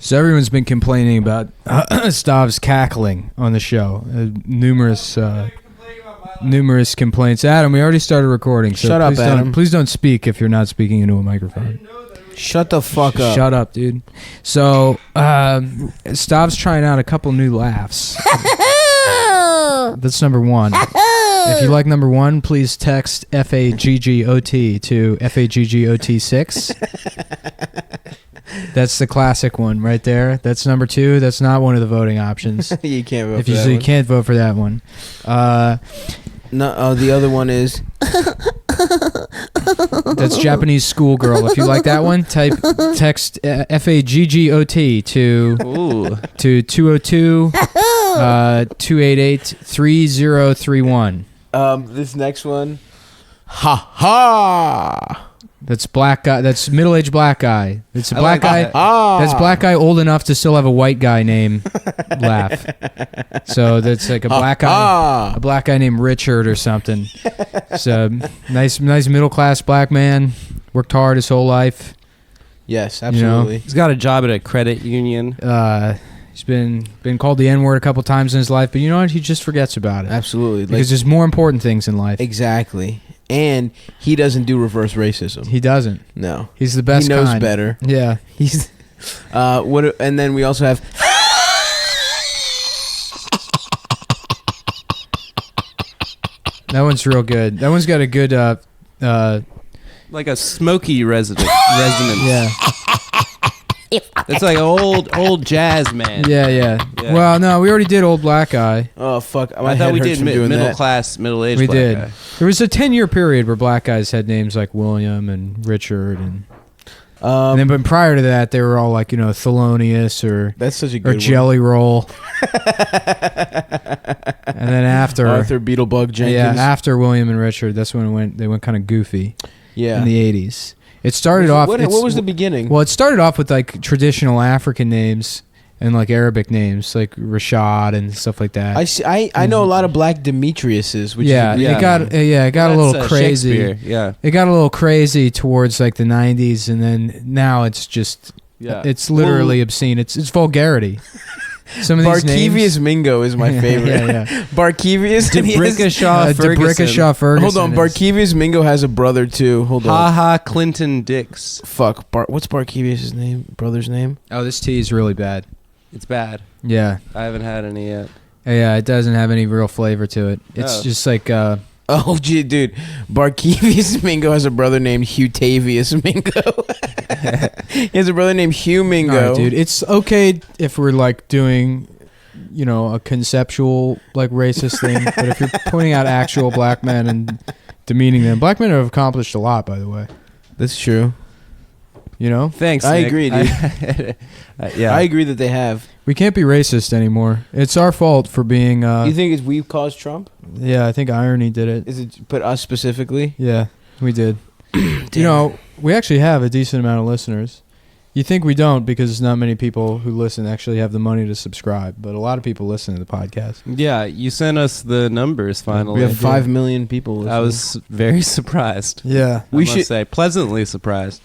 So everyone's been complaining about Stav's cackling on the show. Numerous complaints. Adam, we already started recording. So Shut up, Adam. Please don't speak if you're not speaking into a microphone. Shut the fuck up. Shut up, dude. So Stav's trying out a couple new laughs. That's number one. If you like number one, please text FAGGOT to FAGGOT6. That's the classic one right there. That's number two. That's not one of the voting options. You can't vote for that one. You can't vote for that one. No, the other one is... That's Japanese schoolgirl. If you like that one, text FAGGOT to 202-288-3031. This next one... Ha ha! That's black guy. That's middle-aged black guy. It's a black guy. That's black guy old enough to still have a white guy name laugh. So that's like a black guy named Richard or something. So nice middle-class black man. Worked hard his whole life. Yes, absolutely. He's got a job at a credit union. He's been called the N-word a couple times in his life, but you know what? He just forgets about it. Absolutely. Because there's more important things in life. Exactly. And he doesn't do reverse racism. He doesn't. No. He's the best kind. He knows better. Yeah. He's and then we also have that one's real good. That one's got a good like a smoky resonance. Yeah. It's like old jazz man. Yeah. Well, no, we already did old black guy. Oh fuck! I thought we did middle class, middle aged. We black did. Guy. There was a 10-year period where black guys had names like William and Richard, and then but prior to that, they were all like Thelonious or that's such a good or Jelly one. Roll. And then after Arthur Beetlebug Jenkins. Yeah, after William and Richard, that's when they went kind of goofy. Yeah, in the 80s. It started off... What was the beginning? Well, it started off with like traditional African names and like Arabic names, like Rashad and stuff like that. I know a lot of black Demetriuses. Which it got a little crazy. Yeah, it got a little crazy towards like the 90s, and then now it's just it's literally obscene. It's vulgarity. Some of these Barkevius Mingo is my favorite. Yeah. Barkevius DeBrickashaw Ferguson. Hold on, Barkevius Mingo has a brother too. Hold on. Ha Clinton Dix. Fuck. What's Barkevius' name? Brother's name? Oh, this tea is really bad. It's bad. Yeah. I haven't had any yet. Yeah, it doesn't have any real flavor to it. It's just like oh, gee, dude. Barkevius Mingo has a brother named Hugh-tavius Mingo. He has a brother named Hugh Mingo. All right, dude. It's okay if we're like doing, a conceptual like racist thing, but if you're pointing out actual black men and demeaning them, black men have accomplished a lot, by the way. That's true. Thanks. I Nick. agree, dude. Yeah, I agree that they have. We can't be racist anymore. It's our fault for being. You think we caused Trump? Yeah, I think irony did it. Is it? But us specifically? Yeah, we did. We actually have a decent amount of listeners. You think we don't because not many people who listen actually have the money to subscribe, but a lot of people listen to the podcast. Yeah, you sent us the numbers finally. We have 5 million people listening. I was very surprised. Yeah. I must say, pleasantly surprised.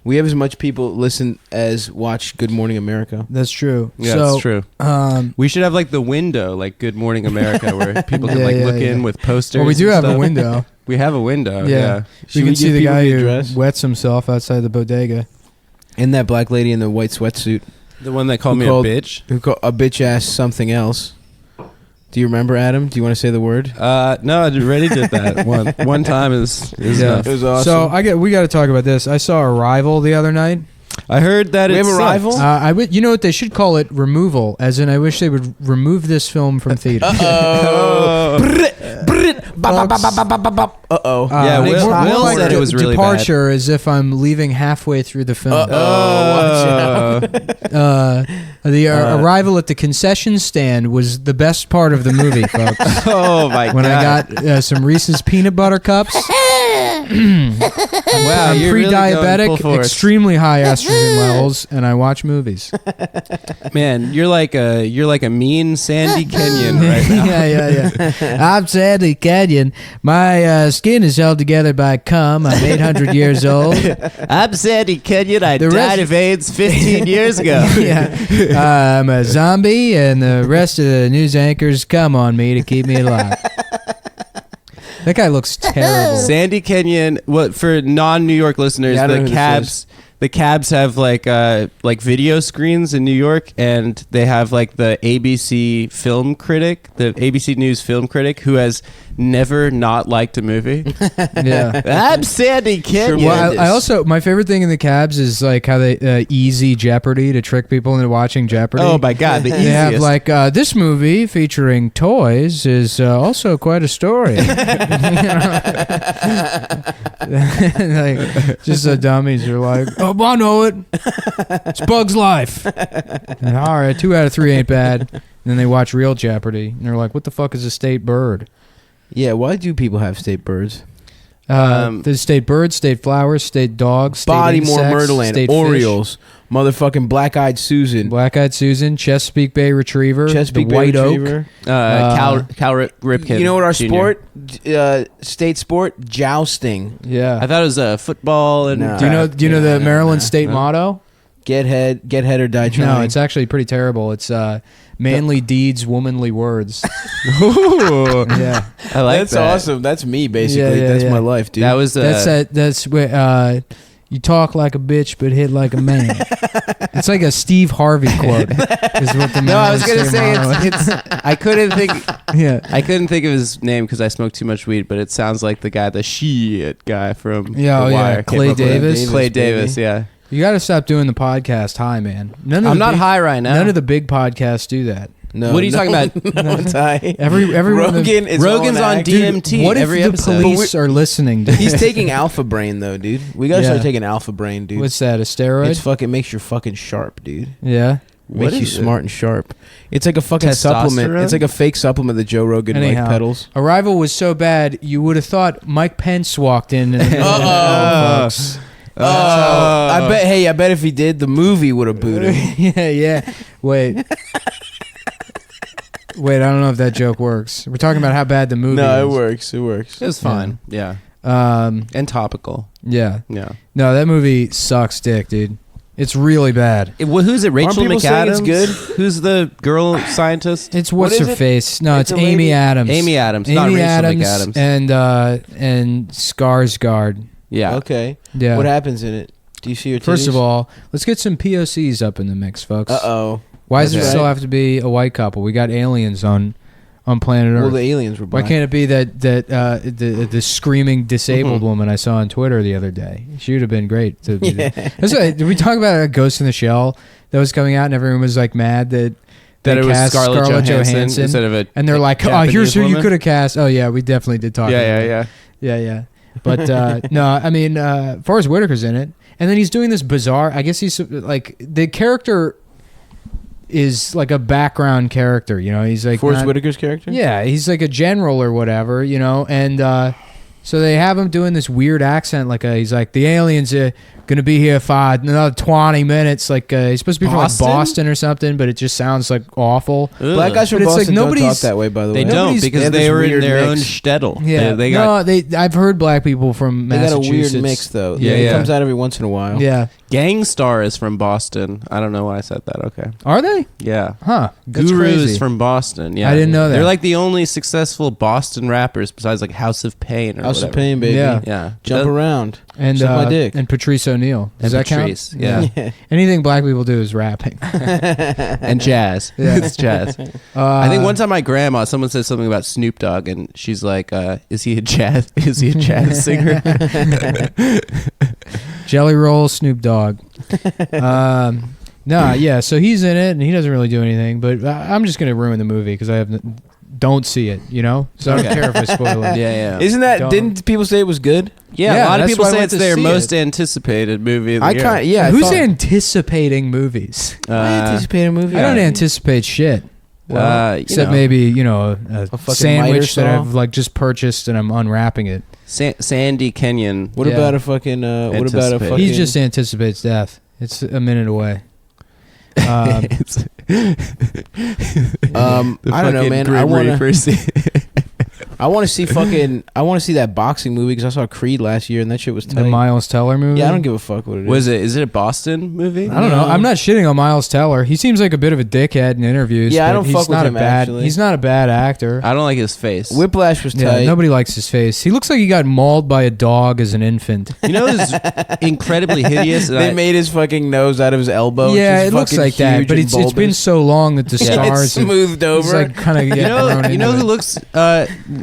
We have as much people listen as watch Good Morning America. That's true. Yeah, that's true. We should have like the window, like Good Morning America, where people can look in with posters. Well, we do have a window. We have a window. Yeah. You can see the guy who wets himself outside the bodega. And that black lady in the white sweatsuit. The one that called me a bitch? Who called a bitch ass something else. Do you remember, Adam? Do you want to say the word? No, I already did that. One time is enough. It was awesome. So we got to talk about this. I saw Arrival the other night. I heard that we have Arrival. You know what they should call it? Removal, as in I wish they would remove this film from theaters. Uh-oh. Yeah, Will said it was really departure bad. As if I'm leaving halfway through the film. The arrival at the concession stand was the best part of the movie, folks. Oh my god! When I got some Reese's peanut butter cups Wow, I'm you're really going full pre-diabetic, force. extremely high estrogen levels, and I watch movies. Man, you're like a mean Sandy Kenyon right now. yeah. I'm Sandy Kenyon. My skin is held together by cum. I'm 800 years old. I'm Sandy Kenyon. I died of AIDS 15 years ago. I'm a zombie, and the rest of the news anchors come on me to keep me alive. That guy looks terrible. Sandy Kenyon. What for non-New York listeners? Yeah, I don't know the who this cabs. The cabs have like video screens in New York, and they have like the ABC film critic, the ABC News film critic, who has never not liked a movie. Yeah. I'm Sandy Kenyon. Well, I also, my favorite thing in the cabs is like how they easy Jeopardy to trick people into watching Jeopardy. Oh my God, the easiest. They have like this movie featuring toys is also quite a story. Like, just the dummies are like, oh, I know it. It's Bug's Life. And, all right, 2 out of 3 ain't bad. And then they watch real Jeopardy, and they're like, what the fuck is a state bird? Yeah, why do people have state birds? There's state birds, state flowers, state dogs, state Bodymore, insects, Myrtleland, state Orioles, motherfucking Black-Eyed Susan, fish, Black-eyed Susan, Chesapeake Bay Retriever, Chesapeake the Bay White Retriever. Oak. Cal Ripken. You know what our Jr. sport, state sport, jousting. Yeah. I thought it was football and. No. Do you know the Maryland state motto? Get head or die trying. No, it's actually pretty terrible. It's manly deeds, womanly words. Ooh. Yeah. I like That's that. awesome. That's me, basically. Yeah, That's yeah. my life, dude. That was That's where you talk like a bitch but hit like a man. It's like a Steve Harvey quote. Is what the No, I was gonna Maryland say state motto is. it's. I couldn't think. Yeah. I couldn't think of his name because I smoked too much weed, but it sounds like the guy, the shit guy from Yeah, The Wire. Clay Can't remember Davis. that. Clay baby. Davis, yeah. You got to stop doing the podcast high, man. None of I'm the not big- high right now. None of the big podcasts do that. No, What are you talking about? No one's high. Everyone. Rogan is Rogan's all an on act. DMT What if every the episode. police are listening to He's taking Alpha Brain though, dude. We gotta Yeah. start taking Alpha Brain, dude. What's that? A steroid? It's fucking makes you fucking sharp, dude. Yeah. Makes you is it? smart and sharp. It's like a fucking supplement. Testosterone? It's like a fake supplement that Joe Rogan Anyhow. like peddles. Arrival was so bad, you would have thought Mike Pence walked in. And folks. I bet. Hey, I bet if he did, the movie would have booed him. Yeah. Wait. I don't know if that joke works. We're talking about how bad the movie No, is. it works. It works. It was fine. Yeah. And topical. yeah. Yeah. No, that movie sucks dick, dude. It's really bad. Who's it? Rachel people saying McAdams? it's good? Who's the girl scientist? It's What what's is her it? face? No, It's it's a Amy lady- Adams. Amy Adams, Amy not Rachel Adams McAdams. and Skarsgård. Yeah. Okay. Yeah. What happens in it? Do you see your titties? First of all, let's get some POCs up in the mix, folks. Uh-oh. Why does it Okay. still have to be a white couple? We got aliens on planet Earth. Well, the aliens were Why black. can't it be the screaming disabled woman I saw on Twitter the other day? She would have been great. To be That's why, did we talk about a Ghost in the Shell that was coming out and everyone was like mad that That they it was cast Scarlett Johansson instead of a and they're like, oh, Japanese here's who you woman? could have cast. Oh yeah, we definitely did talk. about that. Yeah. But no, I mean, Forrest Whitaker's in it, and then he's doing this bizarre. I guess he's like the character is like a background character. You know, he's like Forrest not- Whitaker's character? Yeah, he's like a general or whatever. You know, and so they have him doing this weird accent. Like he's like the aliens are gonna be here for another 20 minutes. Like he's supposed to be from like Boston? Boston or something, but it just sounds like awful. Black guys from But it's like Boston don't talk nobody's- that way, by the They way. don't Nobody's- because have they this were in weird their own mix. shtetl. Yeah, They got I've heard black people from They got a Massachusetts. weird mix, though. Yeah, It yeah. comes out every once in a while. Yeah, Gangstar is from Boston. I don't know why I said that. Okay. are they? Yeah. Huh? That's Guru crazy. is from Boston. Yeah. I didn't know that. They're like the only successful Boston rappers besides like House of Pain or House of whatever. Pain, baby. Yeah. Yeah. Jump around. and Suck my dick. and Patrice O'Neal. Does And that count? Patrice, yeah. Anything black people do is rapping. And jazz. Yeah. It's jazz. I think one time my grandma, someone said something about Snoop Dogg, and she's like, "Is he a jazz? Is he a jazz singer?" Jelly Roll, Snoop Dogg. No, yeah. So he's in it, and he doesn't really do anything. But I'm just gonna ruin the movie because don't see it. You know, so I don't care if I spoil it. Yeah. Isn't that? Don't. Didn't people say it was good? Yeah, Yeah, a lot of that's people why I say went it's to their see most it. anticipated movie of the I year. kind yeah. I Who's thought- anticipating movies? I anticipate a movie. I don't anticipate shit. You Except know, maybe a fucking sandwich miter that saw? I've like just purchased and I'm unwrapping it. Sandy Kenyon. What about a fucking? What about a fucking? He just anticipates death. It's a minute away. I don't know, man. I want to see that boxing movie because I saw Creed last year and that shit was tight. The Miles Teller movie? Yeah, I don't give a fuck what it is. Is it a Boston movie? I don't know. I'm not shitting on Miles Teller. He seems like a bit of a dickhead in interviews. Yeah, I but don't fuck with him, actually. He's not a bad actor. I don't like his face. Whiplash was tight. Yeah, nobody likes his face. He looks like he got mauled by a dog as an infant. You know, it's incredibly hideous. They made his fucking nose out of his elbow. Yeah, it looks like that. But it's been so long that the scars it's smoothed over. Like kind of you know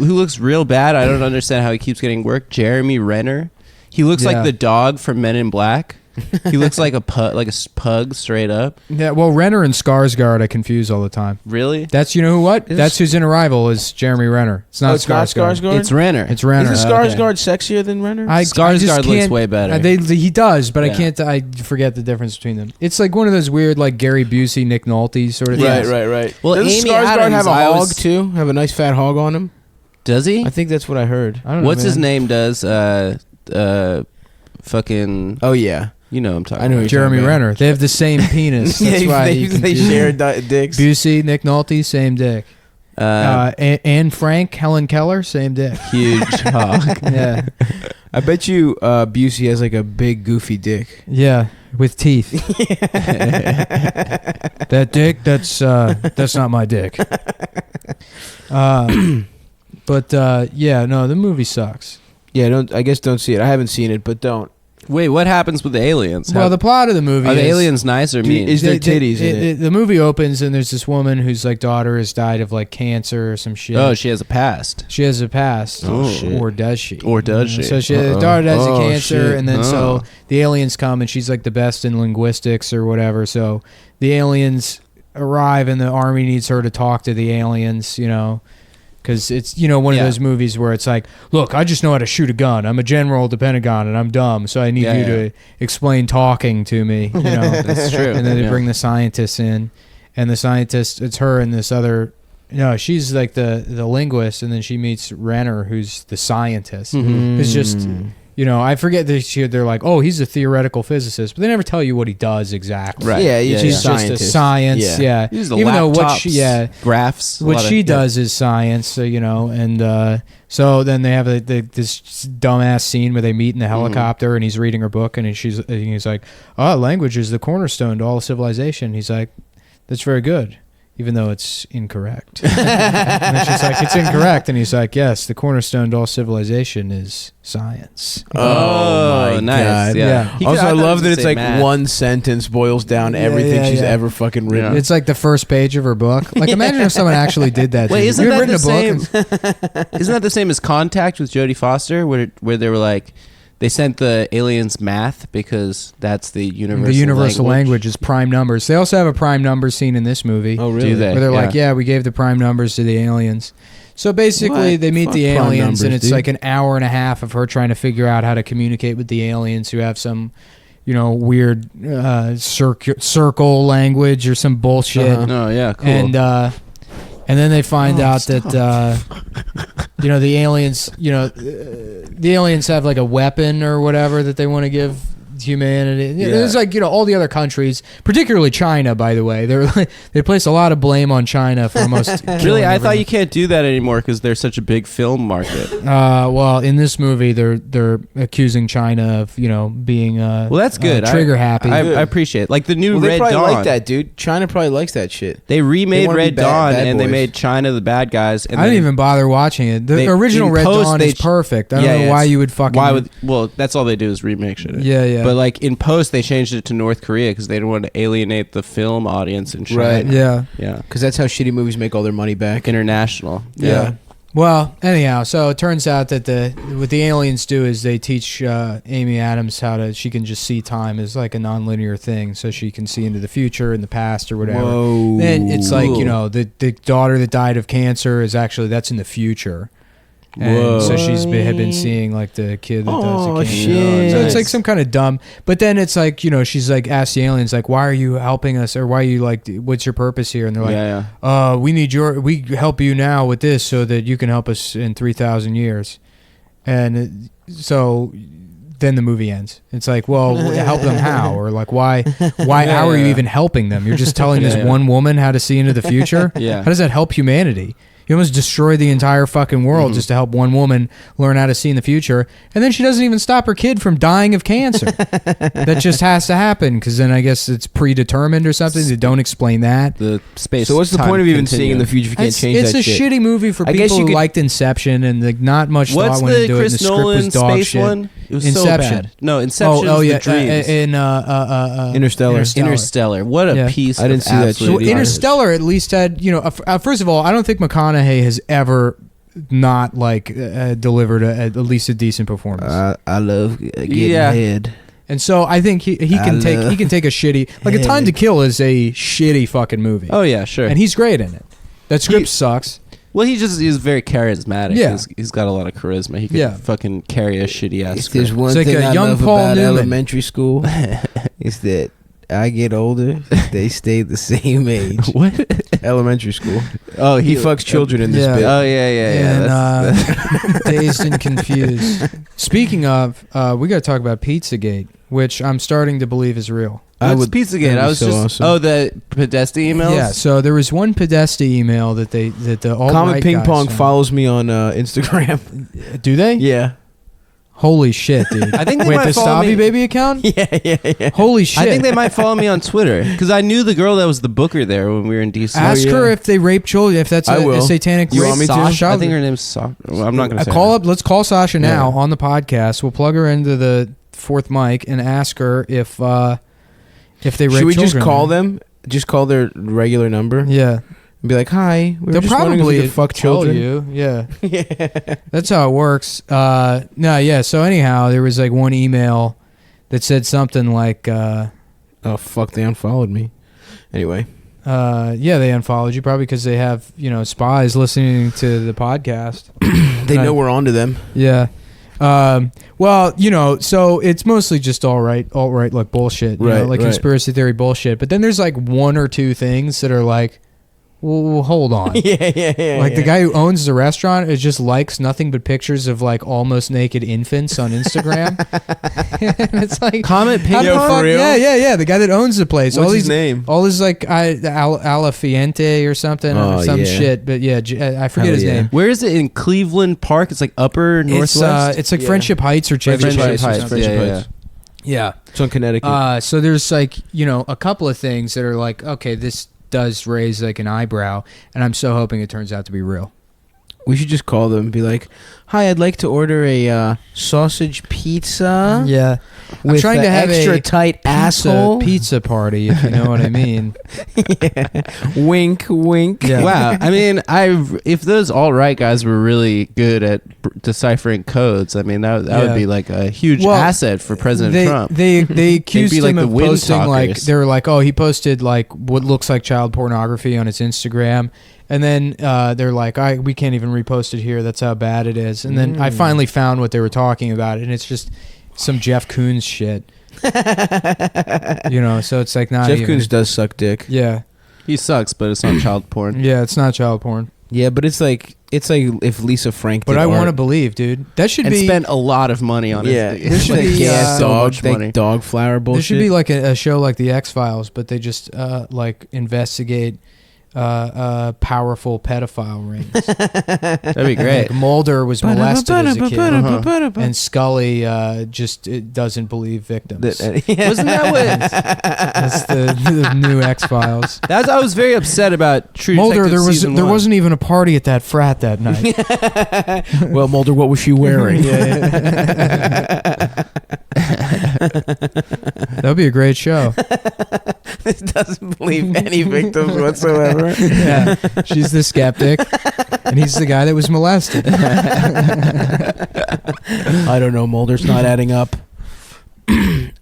who looks real bad? I don't understand how he keeps getting work. Jeremy Renner. He looks like the dog from Men in Black. He looks like a pug straight up. Yeah, well, Renner and Skarsgård I confuse all the time. Really? That's That's who's in Arrival is Jeremy Renner. It's not Skarsgård. It's Renner. It's Renner. Isn't Skarsgård sexier than Renner? Skarsgård looks way better. He does, but I forget the difference between them. It's like one of those weird like Gary Busey, Nick Nolte sort of things. Right. Well, doesn't Amy Skarsgård Adams, have a hog too? Have a nice fat hog on him? Does he? I think that's what I heard. I don't know, What's his man. name? Does fucking? Oh yeah, you know what I'm talking. I know about. Jeremy Renner. They have the same penis. That's why they share dicks. Busey, Nick Nolte, same dick. Anne Frank, Helen Keller, same dick. Huge hog. Yeah, I bet you Busey has like a big goofy dick. yeah, with teeth. That dick, that's not my dick. But the movie sucks. Yeah, don't see it. I haven't seen it, but don't. Wait, what happens with the aliens? Well, the plot of the movie Are the is, aliens nice or mean? Is there titties in it? The movie opens and there's this woman whose like daughter has died of like cancer or some shit. Oh, she has a past. She has a past. Oh, shit. Or does she? Or does she? So the daughter dies of cancer, shit. and then so the aliens come, and she's like the best in linguistics or whatever. So the aliens arrive, and the army needs her to talk to the aliens, because it's, one of those movies where it's like, look, I just know how to shoot a gun. I'm a general at the Pentagon, and I'm dumb, so I need you to explain talking to me. That's true. And then they bring the scientists in, and the scientist, it's her and this other. No, she's like the linguist, and then she meets Renner, who's the scientist, who's just, I forget that they're like, oh, he's a theoretical physicist, but they never tell you what he does exactly. Right. Yeah, She's just a science. Yeah. He's the Even though laptops, graphs. what she does is science. So, and so then they have this dumbass scene where they meet in the helicopter, and he's reading her book, and he's like, oh, language is the cornerstone to all civilization. He's like, that's very good, even though it's incorrect. And then she's like, it's incorrect. And he's like, yes, the cornerstone to all civilization is science. Oh, my nice. God. Yeah. Also, I love that it's like math. one sentence boboils down everything she's ever fucking written. It's like the first page of her book. Like, imagine if someone actually did that. Wait, to isn't you. that You'd the written same? a book Isn't that the same as Contact with Jodie Foster, where they were like, they sent the aliens math because that's the universal language is prime numbers. They also have a prime number scene in this movie. Oh, really? Do they? Where they're like, yeah, we gave the prime numbers to the aliens. So basically, What? they meet Fuck the prime aliens, numbers, and it's dude. like an hour and a half of her trying to figure out how to communicate with the aliens who have some, weird circle language or some bullshit. Oh yeah, cool. And then they find out that the aliens, the aliens have like a weapon or whatever that they want to give humanity. There's like, all the other countries, particularly China, by the way. They place a lot of blame on China for almost Really, I thought you can't do that anymore because they're such a big film market. Well, in this movie, they're accusing China of being Well, that's good. trigger happy. I appreciate it. Like the new They Red probably Dawn. like that, dude. China probably likes that shit. They remade wanna Red be Dawn bad and they boys. made China the bad guys. And I didn't even bother watching it. The original in Red post, Dawn they is perfect. I don't know yeah, why it's- you would fucking. Well, that's all they do is remake shit. Yeah. But like in post, they changed it to North Korea because they didn't want to alienate the film audience in China. Right. Yeah. Yeah. Because that's how shitty movies make all their money back. International. Yeah. Well, anyhow, so it turns out that what the aliens do is they teach Amy Adams she can just see time as like a nonlinear thing, so she can see into the future and the past or whatever. Whoa. Then it's like, Cool. the daughter that died of cancer that's in the future. And Whoa. so had been seeing like the kid that dies of cancer. shit. So Nice. it's like some kind of dumb. But then it's like, she's like asked the aliens like, why are you helping us, or why are you like, what's your purpose here? And they're like, we help you now with this so that you can help us in 3,000 years. And so then the movie ends. It's like, well, help them how? Or like, why how are you even helping them? You're just telling this one woman how to see into the future? Yeah. How does that help humanity? You almost destroy the entire fucking world just to help one woman learn how to see in the future. And then she doesn't even stop her kid from dying of cancer. That just has to happen because then I guess it's predetermined or something. They don't explain that. The space. So what's the point of even seeing in the future if you can't change It's that a shit? shitty movie for people who liked Inception and like not much thought went into it. And the script was dog space shit. one? It was Inception. so bad. No, Inception is the dreams. Interstellar. Interstellar. What a piece I didn't of see that absolute shit. Interstellar at least had, first of all, I don't think McConaughey has ever not delivered at least a decent performance. I love getting head. And so I think he can take a shitty A Time to Kill is a shitty fucking movie. Oh yeah, sure. And he's great in it. That script sucks. Well, he's very charismatic. Yeah. He's got a lot of charisma. He could fucking carry a shitty ass If script. there's one It's like thing a I young love Paul about Newman. elementary school, is that I get older, they stay the same age. What? Elementary school. Oh, He fucks children in this Yeah. bit. Oh yeah. And Dazed and Confused. Speaking of, we got to talk about Pizzagate, which I'm starting to believe is real. What's Pizzagate? that'd be I was so just. awesome. Oh, the Podesta emails. Yeah, so there was one Podesta email that the alt-right Comet Ping guys Pong found. follows me on Instagram. Do they? Yeah. Holy shit, dude. I think they Wait, might the follow Stabby me. Baby account? Yeah. Holy shit. I think they might follow me on Twitter because I knew the girl that was the booker there when we were in DC. Ask her if they rape children, if that's I a will. satanic You rape. want me to? Sasha? I think her name's Sasha. Well, I'm not going to say her. Let's call Sasha now on the podcast. We'll plug her into the fourth mic and ask her if they rape children. Should we just call them? Just call their regular number? Yeah. And be like, hi. We were They'll just wondering if probably we could fuck tell children. you. Yeah. That's how it works. So anyhow, there was like one email that said something like, Oh, fuck. They unfollowed me. Anyway. they unfollowed you probably because they have, spies listening to the podcast. They know we're onto them. Yeah. So it's mostly just alt-right like bullshit, Right. conspiracy theory bullshit. But then there's like one or two things that are like, well, hold on. Yeah. Like the guy who owns the restaurant just likes nothing but pictures of like almost naked infants on Instagram. And it's like Comet Ping Yo, Pong. for real? Yeah. The guy that owns the place. What's his name? All his like Alafiente or something or some shit. But yeah, I forget his name. Where is it in Cleveland Park? It's like Upper Northwest. It's like Friendship Heights or Chevy Friendship Chase or Heights. something. Yeah. Yeah. It's on Connecticut. So there's like, a couple of things that are like, okay, this does raise like an eyebrow, and I'm so hoping it turns out to be real. We should just call them and be like, hi, I'd like to order a sausage pizza. Yeah. With I'm trying to have extra a tight asshole. pizza party, if you know what I mean. Wink, wink. Yeah. Wow. I mean, if those alt-right guys were really good at deciphering codes, I mean, that would be like a huge asset for President Trump. They accused be like him the of wind posting talkers. they were like, oh, he posted like what looks like child pornography on his Instagram. And then they're like, we can't even repost it here. That's how bad it is. And then I finally found what they were talking about, and it's just some Jeff Koons shit. So it's like not Jeff even. Koons does suck dick. Yeah. He sucks, but it's not child porn. Yeah, it's not child porn. Yeah, but it's like if Lisa Frank did But I want to art. believe, dude. That should And be. spent a lot of money on Yeah, it. There should be, gas so dog, much money. like dog flour bullshit. There should be like a show like the X-Files, but they just like investigate powerful pedophile rings. That'd be great. Like Mulder was molested as a kid, Uh-huh. and Scully just doesn't believe victims. Wasn't that what? That's the new X-Files. I was very upset about True Mulder, Detective there wasn't even a party at that frat that night. Well, Mulder, what was she wearing? That would be a great show. This doesn't believe any victims whatsoever. Yeah, she's the skeptic, and he's the guy that was molested. I don't know. Mulder's not adding up.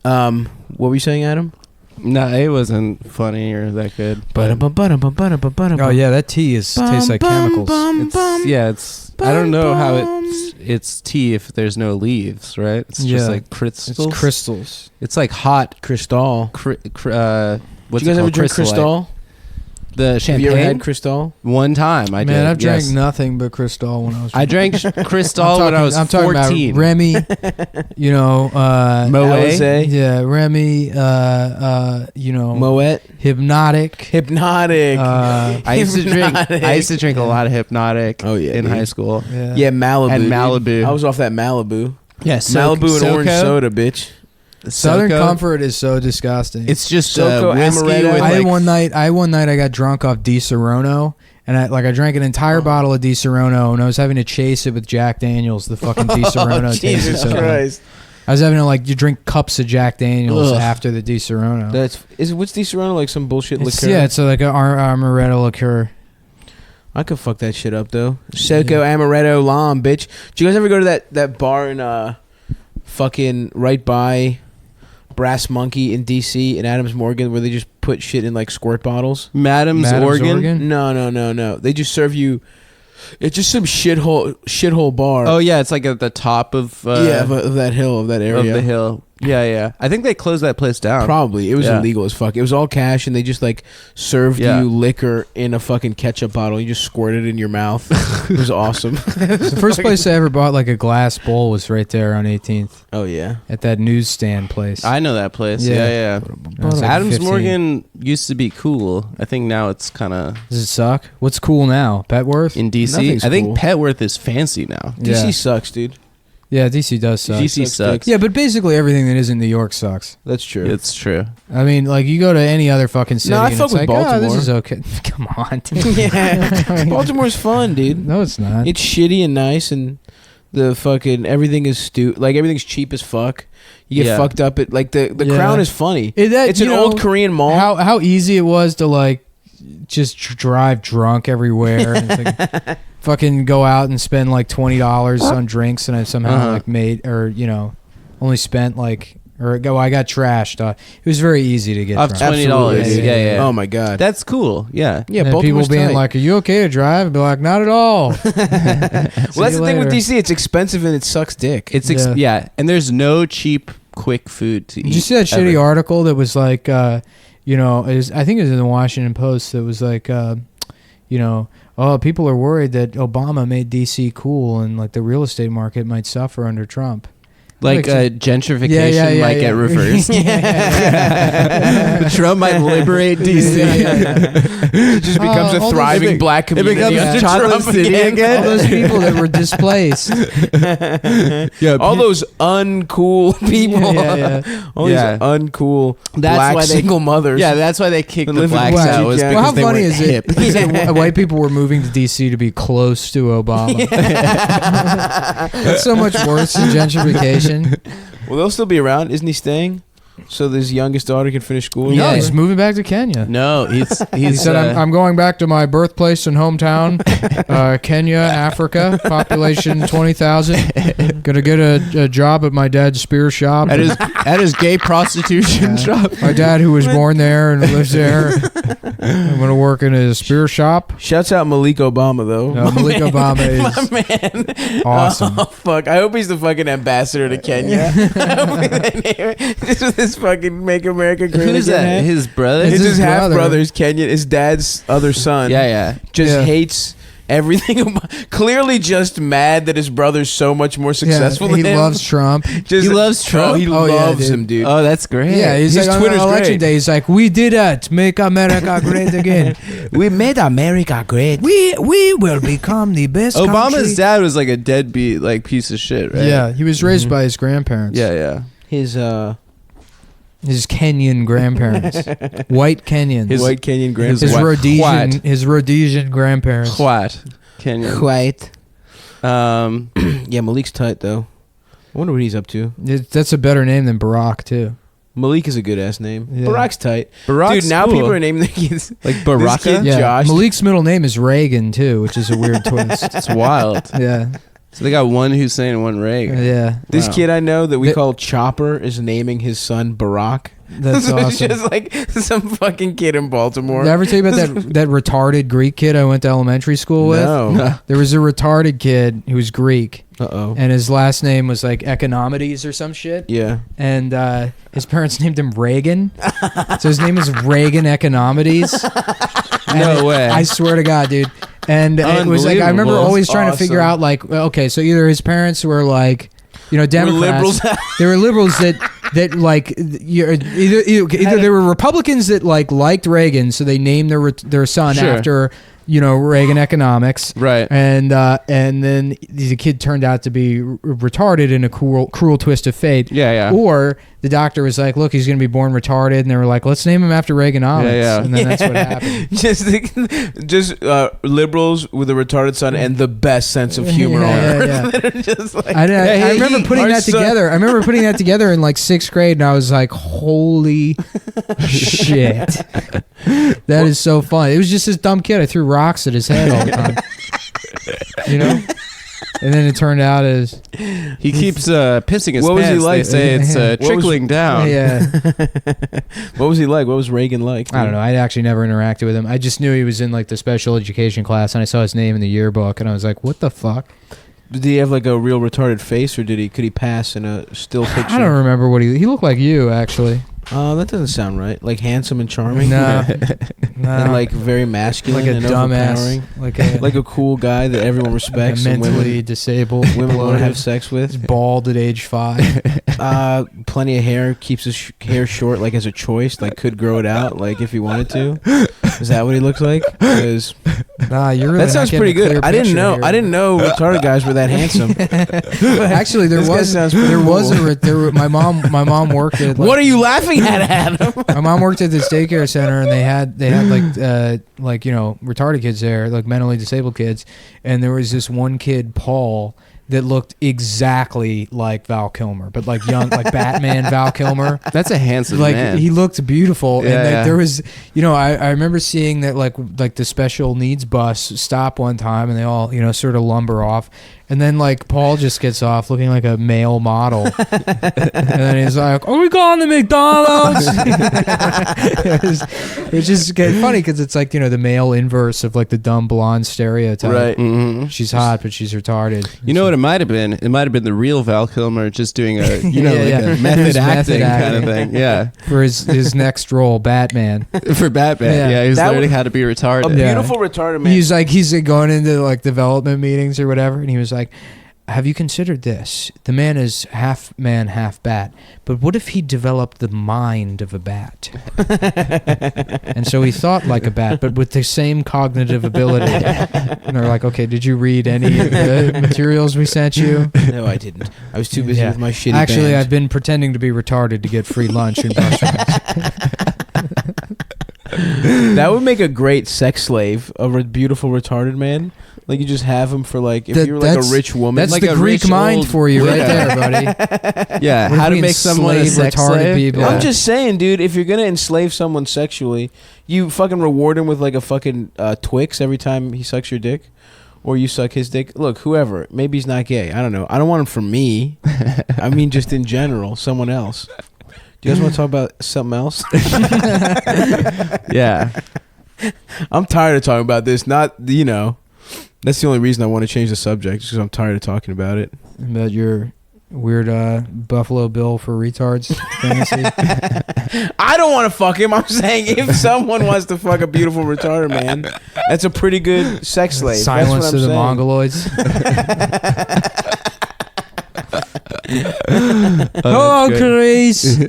What were you saying, Adam? No, it wasn't funny or that good. Oh yeah, that tea tastes like chemicals. I don't know how it's tea if there's no leaves, right? It's just like crystals. It's crystals. It's like hot Crystal. what's Did you guys it ever called? drink Crystallite. Crystal? The Have champagne. you ever had Cristal? One time I did. Man, I've drank yes. nothing but Cristal when I was. I drank Cristal when I was 14. I'm talking about Remy. You know, Moet. Alizé? yeah, Remy. You know, Moet? Hypnotic. Hypnotic. I used to drink. Hypnotic. I used to drink a lot of Hypnotic. Oh, yeah, in dude. high school. Yeah, Malibu. And dude. Malibu. I was off that Malibu. Yeah, Malibu and orange soda, bitch. Southern SoCo. Comfort is so disgusting. It's just SoCo whiskey Amaretto. with I had like one night I got drunk off Di Serono, and I drank an entire bottle of Di Serono, and I was having to chase it with Jack Daniels. The fucking Di Serono tasted Jesus so good. Christ. I was having to you drink cups of Jack Daniels Ugh. after the Di Serono. What's Di Serono, like some bullshit liquor? Yeah, it's like an amaretto liqueur. I could fuck that shit up though. SoCo Amaretto Lam, bitch. Did you guys ever go to that bar in fucking right by Brass Monkey in DC in Adams Morgan where they just put shit in like squirt bottles? Madam's Organ. No. They just serve you. It's just some shithole bar. Oh yeah, it's like at the top of of that hill, of that area. of the hill. Yeah. I think they closed that place down. Probably. It was Yeah. illegal as fuck. It was all cash, and they just like served Yeah. you liquor in a fucking ketchup bottle. You just squirt it in your mouth. It was awesome. The first place I ever bought like a glass bowl was right there on 18th Oh yeah. at that newsstand place. I know that place. Yeah. Yeah. I was like Adams 15. Morgan used to be cool. I think now it's kind of Does it suck? What's cool now? Petworth? in DC. Nothing's I think cool. Petworth is fancy now. DC Yeah. sucks, dude. Yeah, DC does suck. DC sucks. Yeah, but basically everything that isn't New York sucks. That's true. It's true. I mean, like you go to any other fucking city, No, I and fuck it's with like, oh, this Baltimore. is okay. Come on, dude. Yeah. Baltimore's fun, dude. No, it's not. It's shitty and nice, and the fucking everything is like everything's cheap as fuck. You get Yeah. fucked up at like the Yeah. Crown is funny. That- It's you an know, old Korean mall. How easy it was to like just drive drunk everywhere. And it's like, fucking go out and spend like $20 on drinks, and I somehow like made only spent like I got trashed. It was very easy to get Of drunk. $20. Absolutely. Yeah. Oh my god. That's cool. Yeah. yeah, And Baltimore's people being tight. like, "Are you okay to drive?" I'd be like, "Not at all." well, that's the thing with DC. It's expensive and it sucks dick. It's Yeah. and there's no cheap quick food to eat. Did you see that shitty ever. article that was like, I think it was in the Washington Post that was like, oh, people are worried that Obama made DC cool and like the real estate market might suffer under Trump. Like gentrification might get reversed. Trump might liberate DC. It just becomes all a those thriving big- black It community. becomes under Chocolate Trump City again. All those people that were displaced. Yeah, All those uncool people. Yeah. All Yeah. these uncool That's black why they- single mothers. Yeah, that's why they kicked They the live in blacks Black out. Was Jack. because Well, how they funny were is hip. it? He said white people were moving to DC to be close to Obama. That's so much worse than gentrification. Well, they'll still be around. Isn't he staying? So his youngest daughter can finish school. No, Yeah. he's moving back to Kenya. No, He he's said, I'm going back to my birthplace and hometown, Kenya, Africa, population 20,000. Gonna get a job at my dad's spear shop. at his gay prostitution shop. My dad, who was born there and lives there, I'm gonna work in his spear shop. Shouts out Malik Obama though. No, Malik Obama is My man. awesome. Oh fuck! I hope he's the fucking ambassador to Kenya. This is his fucking Make America Great Who's Again that? hat. His brother? It's It's his his half brother. brother's Kenyan. His dad's other son. Yeah. Just Yeah. hates everything. Clearly, just mad that his brother's so much more successful he than him. loves Trump. Just, He loves Trump? Oh, he Oh, yeah, loves dude. him, dude. Oh, that's great. Yeah, he's His like Twitter's on election great. day. He's like, "We did it, make America great again. We made America great. We will become the best." Obama's country." dad was like a deadbeat, like piece of shit, right? Yeah, he was raised by his grandparents. Yeah. His His Kenyan grandparents, white Kenyans. His- white Kenyan His grandparents. White. Rhodesian grandparents. What? Kenya. White. Um, Yeah, Malik's tight though. I wonder what he's up to. That's a better name than Barack too. Malik is a good ass name. Yeah. Barack's tight. Barack's Dude, now cool. people are naming their kids like This Baraka. kid- Yeah, Josh. Malik's middle name is Reagan too, which is a weird twist. It's wild. Yeah, So they got one Hussein and one Reagan. yeah, This Wow. kid I know that we Th- call Chopper is naming his son Barack. that's So it's awesome. just like some fucking kid in Baltimore. Did I ever tell you about that retarded Greek kid I went to elementary school with? No. There was a retarded kid who was Greek, Uh-oh. and his last name was like Economides or some shit. Yeah. And his parents named him Reagan, so his name was Reagan Economides. No way. I swear to God, dude. And it was like I remember Unbelievable. always trying to figure out like, okay, so either his parents were like, you know, Democrats. They were liberals that like either they were Republicans that like liked Reagan, so they named their son after, you know, Reagan economics, right? And then the kid turned out to be retarded in a cruel twist of fate. Yeah. Or the doctor was like, "Look, he's going to be born retarded," and they were like, "Let's name him after Reaganomics." Yeah. And then that's what happened. just liberals with a retarded son and the best sense of humor. Yeah. Just like, I remember putting that together. I remember putting that together in like 6th grade, and I was like, "Holy shit, that is so fun!" It was just this dumb kid. I threw rocks at his head all the time, you know. And then it turned out as he keeps pissing his what pants. Was he like? They say it's trickling down. Yeah. What was he like? What was Reagan like? I don't know. I actually never interacted with him. I just knew he was in like the special education class, and I saw his name in the yearbook, and I was like, "What the fuck?" Did he have like a real retarded face, or could he pass in a still picture? I don't remember what he looked like. You actually. That doesn't sound right. Like handsome and charming. No. And like very masculine, like a and dumbass, like a cool guy that everyone respects. Like a mentally and women, disabled. women want to have sex with. He's bald at age 5. Plenty of hair. Keeps his hair short, like as a choice. Like could grow it out, like if he wanted to. Is that what he looks like? Because you're really that sounds pretty good. I didn't know retarded guys were that handsome. Actually, my mom worked at. What are you laughing at, Adam? My mom worked at this daycare center, and they had like you know, retarded kids there, like mentally disabled kids, and there was this one kid, Paul, that looked exactly like Val Kilmer, but like young, like Batman Val Kilmer. That's a handsome like, man. He looked beautiful. Yeah, and there was, you know, I remember seeing that like the special needs bus stop one time, and they all, you know, sort of lumber off. And then like Paul just gets off looking like a male model. And then he's like, "Are we going to McDonald's?" Which is funny because it's like, you know, the male inverse of like the dumb blonde stereotype. Right. Mm-hmm. She's hot, but she's retarded. You know what it might have been? It might have been the real Val Kilmer just doing a, you know, a method acting kind of thing. Yeah. For his next role, Batman. For Batman. Yeah, he was learning how to be retarded. A beautiful retarded man. He's going into like development meetings or whatever, and he was like, "Have you considered this? The man is half man, half bat. But what if he developed the mind of a bat?" And so he thought like a bat, but with the same cognitive ability. And they're like, "Okay, did you read any of the materials we sent you?" No, I didn't. I was too busy with my shitty Actually, band. I've been pretending to be retarded to get free lunch in restaurants. That would make a great sex slave, a beautiful retarded man. Like you just have him for like if you were like a rich woman. That's like the a Greek mind for you right there, buddy. Yeah, how to make someone a sex slave. People. I'm just saying, dude, if you're gonna enslave someone sexually, you fucking reward him with like a fucking Twix every time he sucks your dick, or you suck his dick. Look, whoever, maybe he's not gay. I don't know. I don't want him for me. I mean, just in general, someone else. Do you guys want to talk about something else? Yeah. I'm tired of talking about this. Not, you know, that's the only reason I want to change the subject, because I'm tired of talking about it. About your weird Buffalo Bill for retards fantasy. I don't want to fuck him. I'm saying if someone wants to fuck a beautiful retarded man, that's a pretty good sex slave. Silence to the Mongoloids. Hello, Clarice. You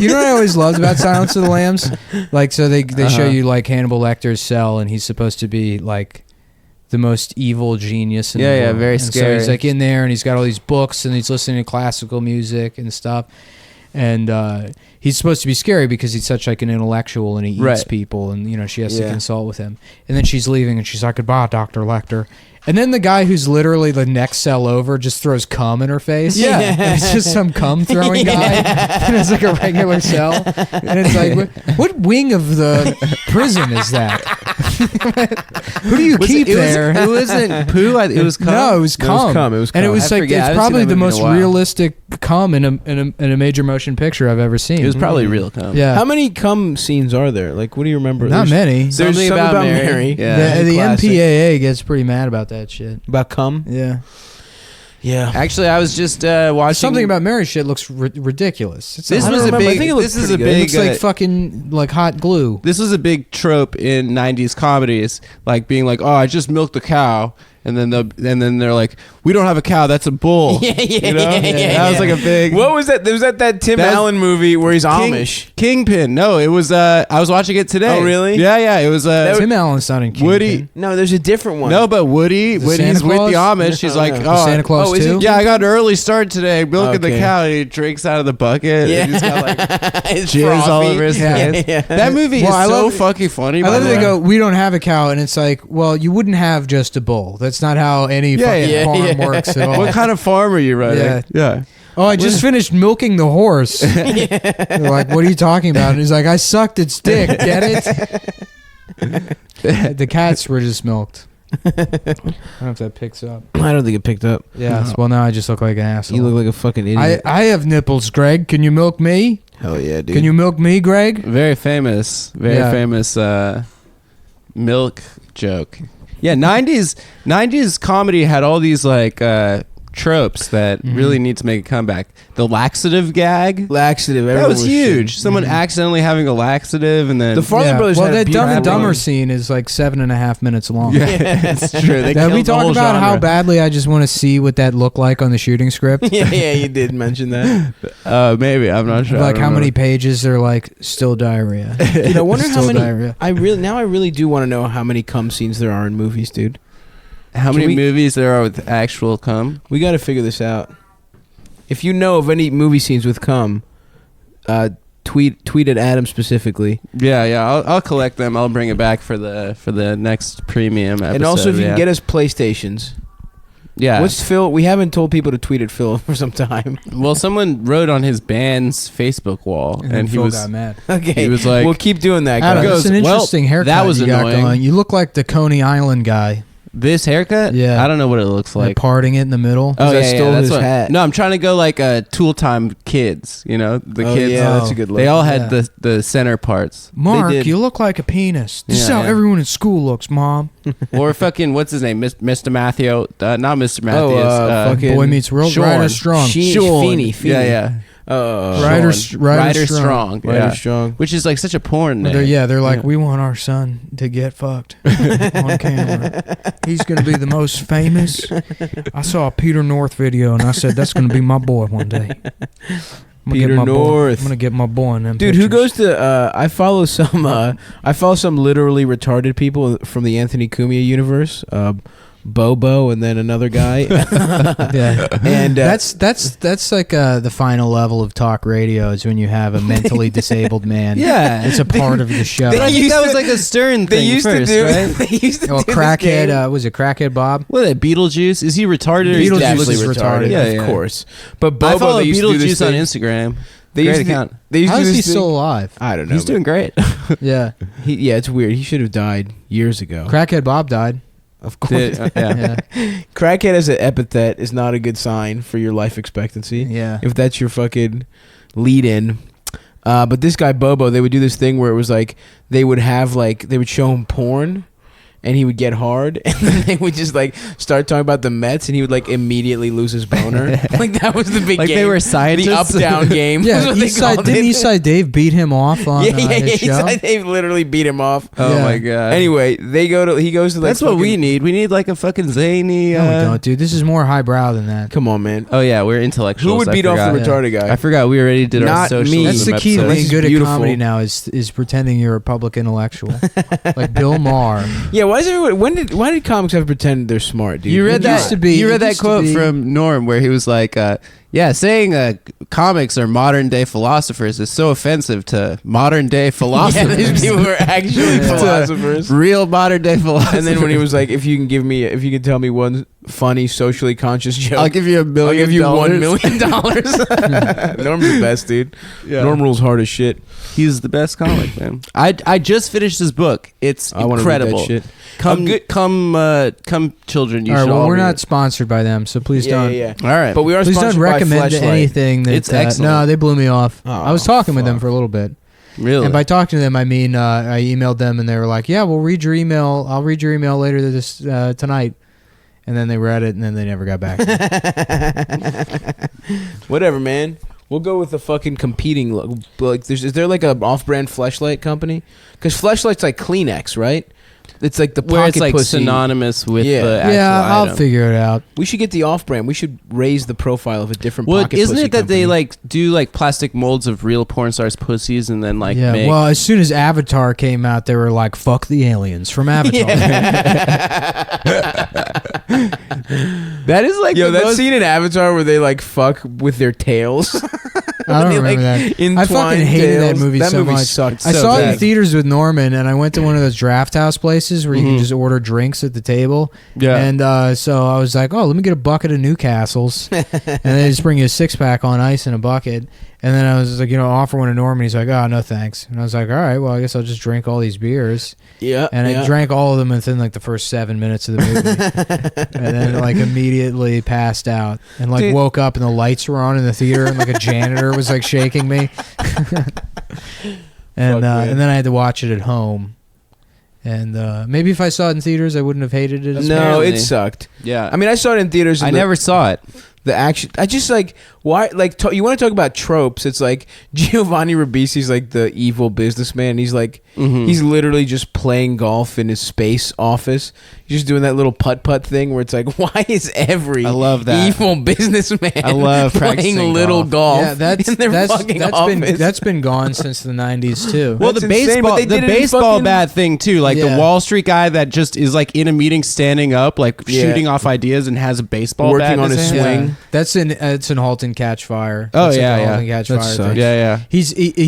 know what I always loved about Silence of the Lambs? Like, so they show you like Hannibal Lecter's cell, and he's supposed to be like the most evil genius in the world. Yeah, very and scary. So he's like in there, and he's got all these books, and he's listening to classical music and stuff. And he's supposed to be scary because he's such like an intellectual, and he eats people, and you know she has to consult with him. And then she's leaving, and she's like, "Goodbye, Dr. Lecter." And then the guy who's literally the next cell over just throws cum in her face. Yeah. And it's just some cum throwing guy. And it's like a regular cell. And it's like, what wing of the prison is that? Who do you keep there? It wasn't poo. It was cum. No, it was cum. It was cum. And it was I like, forget. I it's haven't probably seen that the movie in most a while. realistic cum in a major motion picture I've ever seen. It was probably real cum. Yeah. How many cum scenes are there? Like, what do you remember? Not many. There's Something something about about Mary. Mary. Yeah. The Classic. MPAA gets pretty mad about that shit. About cum? Yeah. Yeah. Actually, I was just watching Something About Mary shit looks ridiculous. It's This not- was a remember. I big. think it looks This is pretty a good. it big. looks like fucking like hot glue. This was a big trope in '90s comedies, like being like, "Oh, I just milked the cow," and then they're like, "We don't have a cow. That's a bull." Yeah. You know? That was like a big. What was that? There was that Tim That's- Allen movie where he's Amish. Kingpin. No, it was. I was watching it today. Oh, really? Yeah. It was. Tim Allen's not in Kingpin. Woody. No, there's a different one. No, but Woody, when Santa he's with the Claus? Amish, he's like, No. "Oh, Santa Claus oh, is he- too. yeah, I got an early start today. Milking the Okay. cow." And he drinks out of the bucket. Yeah. And he's got like It's jizz all frothy. over his Yeah. hands. Yeah. That movie Well, I is so love- fucking funny. I by love the that they way. go, we don't have a cow, and it's like, well, you wouldn't have just a bull. That's not how any fucking yeah. farm Yeah. works at all. What kind of farm are you running? Yeah. Oh, I just finished milking the horse. They're like, what are you talking about? And he's like, I sucked its dick. Get it? The cats were just milked. I don't know if that picks up. I don't think it picked up. Yeah. Well, now I just look like an asshole. You look like a fucking idiot. I have nipples, Greg. Can you milk me? Hell yeah, dude. Can you milk me, Greg? Very famous milk joke. Yeah, 90s comedy had all these like tropes that really need to make a comeback. The laxative gag. Laxative. That everyone was huge. shitting. Someone accidentally having a laxative and then The Farley Brothers Well, had a that Dumb and beautiful Dumber run. scene is like 7.5 minutes long. Yeah, it's true. They Did we killed the talk whole about how genre. badly I just want to see what that looked like on the shooting script? yeah, you did mention that. Maybe I'm not sure. Like I how don't many remember. pages are like still diarrhea. Dude, I wonder how Still many. diarrhea. I really do want to know how many cum scenes there are in movies, dude. How Can many we- movies there are with actual cum? We got to figure this out. If you know of any movie scenes with cum, tweet at Adam specifically. Yeah. I'll collect them. I'll bring it back for the next premium episode. And also, if you yeah. can get us PlayStations. yeah. What's Phil? We haven't told people to tweet at Phil for some time. Well, someone wrote on his band's Facebook wall, And, and he Phil was got mad. Okay, He was like- "We'll keep doing that, Adam, guys." goes, it's an "Well, interesting haircut that was you got annoying." going. You look like the Coney Island guy. this haircut. Yeah. I don't know what it looks Like like. parting it in the middle. Oh I yeah, stole that's his what, hat. No, I'm trying to go like Tool Time kids. You know the Oh, kids. yeah, Oh. that's a good look. They all had Yeah. the center parts. Mark, did. you look like a penis. This is Yeah, how yeah. everyone in school looks, Mom. Or fucking what's his name, Mr. Matthew? Not Mr. Matthews. fucking Boy Meets World. Sean. Ryder Strong. Sean. Feeney. Yeah. Ryder Sean. Ryder Strong. Ryder Yeah. Strong. Which is like such a porn name. They're like, Yeah. we want our son to get fucked on camera. He's going to be the most famous. I saw a Peter North video, and I said, that's going to be my boy one day. I'm gonna Peter get my Boy. North. I'm going to get my boy in them Dude, who pictures. goes to? I follow some literally retarded people from the Anthony Cumia universe. Bobo and then another guy. Yeah. And That's like the final level of talk radio is when you have a mentally disabled man. Yeah. It's a part of the show. I think used that to- was like a Stern they thing used first, to do. right? They used to Well, do this crackhead, game. was it Crackhead Bob? What, Beetlejuice? Is he retarded? or He's he just definitely looks retarded, Yeah, of yeah. course. But Bobo, I follow they used to do this Beetlejuice on thing. Instagram. They Great used to, account. They used How to do is he this thing- still alive? I don't know. He's doing great. Yeah. Yeah, it's weird. He should have died years ago. Crackhead Bob died. Of course. Yeah. Yeah. Crackhead as an epithet is not a good sign for your life expectancy. Yeah. If that's your fucking lead in. But this guy Bobo, they would do this thing where it was like they would show him porn and he would get hard and then they would just like start talking about the Mets and he would like immediately lose his boner. Like that was the big Like game. they were the scientists. up down game. was Yeah, what they called didn't it. Eastside Dave beat him off on Yeah, his show? Eastside Dave literally beat him off. Oh Yeah. my god. Anyway, he goes to like that's what we fucking- need. We need like a fucking zany. No, we don't, dude. This is more highbrow than that. Come on, man. Oh yeah, we're intellectuals. Who would I beat off the forgot. retarded guy? I forgot we already did our Not socialism me. That's the key to episode. This being is good beautiful. at comedy now is pretending you're a public intellectual. Like Bill Maher. Yeah, why is everyone? Why did comics have to pretend they're smart, dude? You read It that? used to be- you it read that used to quote be- from Norm where he was like, saying comics are modern day philosophers is so offensive to modern day Yeah, philosophers. these people were actually Yeah. philosophers. Real modern day philosophers. And then when he was like, if you can tell me one funny socially conscious joke, I'll give you $1 million. I'll give you $1 million. Norm's the best, dude. Yeah. Norm rules hard as shit. He's the best comic, man. I just finished his book. It's I want to read incredible. that shit. Come, children. You All right, should well, all we're read not it. sponsored by them, so please don't. Yeah. All right, But we are Please don't sponsored by recommend Fleshlight. anything that. It's excellent. No, they blew me off. Oh, I was talking with them fuck. for a little bit. really. And by talking to them, I mean I emailed them and they were like, "Yeah, we'll read your email. I'll read your email later this tonight." and then they read it, and then they never got back. Whatever, man. We'll go with the fucking competing. Like, is there like an off-brand Fleshlight company? Because Fleshlight's like Kleenex, right? It's like the Where pocket it's like pussy. synonymous with the actual I'll item. figure it out. We should get the off-brand. We should raise the profile of a different pocket Isn't pussy it that company. they like do like plastic molds of real porn stars' pussies and then like Yeah, make... well, as soon as Avatar came out, they were like, "Fuck the aliens" from Avatar. That is like Yo, the that most... scene in Avatar where they like fuck with their tails. I don't They, remember like, that. I fucking entwined hated that tails. movie That so movie much. sucked I so saw it in bad. theaters with Norman, and I went to one of those draft house places where you can just order drinks at the table. Yeah. And so I was like, "Oh, let me get a bucket of Newcastles," and they just bring you a 6-pack on ice in a bucket. And then I was like, offer one to Norman. He's like, "Oh, no thanks." And I was like, "All right, well, I guess I'll just drink all these beers." Yeah. And I drank all of them within like the first 7 minutes of the movie, and then like immediately passed out and like Dude. woke up and the lights were on in the theater and like a janitor was like shaking me, and then I had to watch it at home. And maybe if I saw it in theaters, I wouldn't have hated it. As No, much. Apparently. it sucked. Yeah. I mean, I saw it in theaters. I never saw it. The action. I just like why like you want to talk about tropes? It's like Giovanni Ribisi's like the evil businessman. He's like he's literally just playing golf in his space office. He's just doing that little putt thing where it's like, why is every I love that. evil businessman I love playing practicing little golf? Yeah, that's in their fucking office. that's been gone since the 90s too. Well, That's the insane, but baseball, they the did it in baseball fucking- bat thing too. Like Yeah. the Wall Street guy that just is like in a meeting, standing up, like Yeah. shooting off ideas, and has a baseball Working bat in on his hand. swing. Yeah, that's in Halt and Catch Fire. Oh, That's like yeah, a yeah. Halt and Catch That Fire sucks. thing. Yeah, yeah. He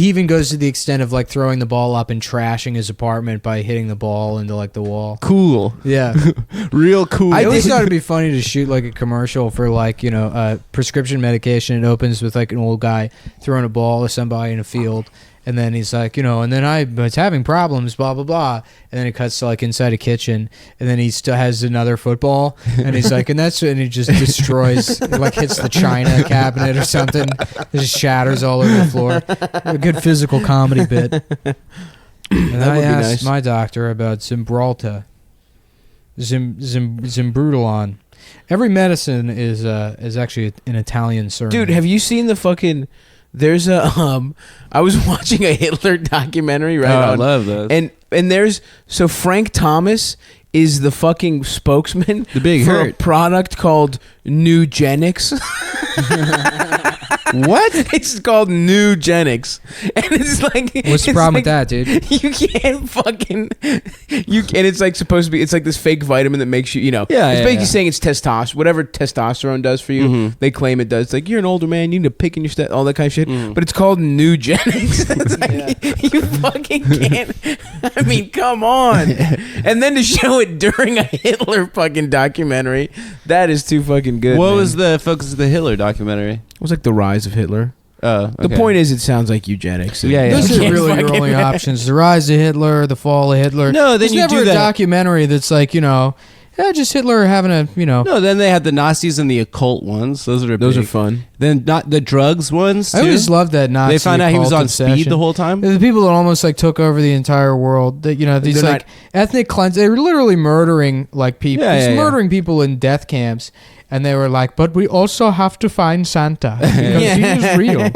even goes to the extent of like throwing the ball up and trashing his apartment by hitting the ball into like the wall. Cool. Yeah, Real cool. I always thought it'd be funny to shoot like a commercial for like prescription medication. It opens with like an old guy throwing a ball to somebody in a field. And then he's like, and then I was having problems, blah, blah, blah. And then it cuts to like inside a kitchen. And then he still has another football. And he's like, and he just destroys, like hits the china cabinet or something. It just shatters all over the floor. A good physical comedy bit. And That I would be asked nice. my doctor about Zimbralta. Zimbrudolon. Every medicine is actually an Italian surname. Dude, have you seen the fucking? There's a I was watching a Hitler documentary right I on, love those. and there's so Frank Thomas is the fucking spokesman The big for a hurt. product called Nugenics. What? It's called Nugenics, and it's like what's the it's problem like, with that, dude? You can't fucking and it's like supposed to be. It's like this fake vitamin that makes you, Yeah, It's yeah, basically yeah. saying it's testosterone, whatever testosterone does for you. They claim it does. It's like you're an older man, you need to pick in your step, all that kind of shit. But it's called Nugenics. It's like you fucking can't. I mean, come on. And then to show it during a Hitler fucking documentary, that is too fucking good. What man. was the focus of the Hitler documentary? It was like the rise of Hitler. Oh, The point is, it sounds like eugenics. Yeah, yeah. Those You are can't really your fucking- only options. The rise of Hitler, the fall of Hitler. No, then There's you never do a that. documentary that's like, just Hitler having a, No, then they had the Nazis and the occult ones. Those are Those big. are fun. Then not the drugs ones too. I always loved that Nazi They found out he was occult on speed obsession. the whole time. The people that almost like took over the entire world. That these They're like ethnic cleanse. They were literally murdering like people, Yeah, yeah, yeah. murdering people in death camps. And they were like, but we also have to find Santa because he is real.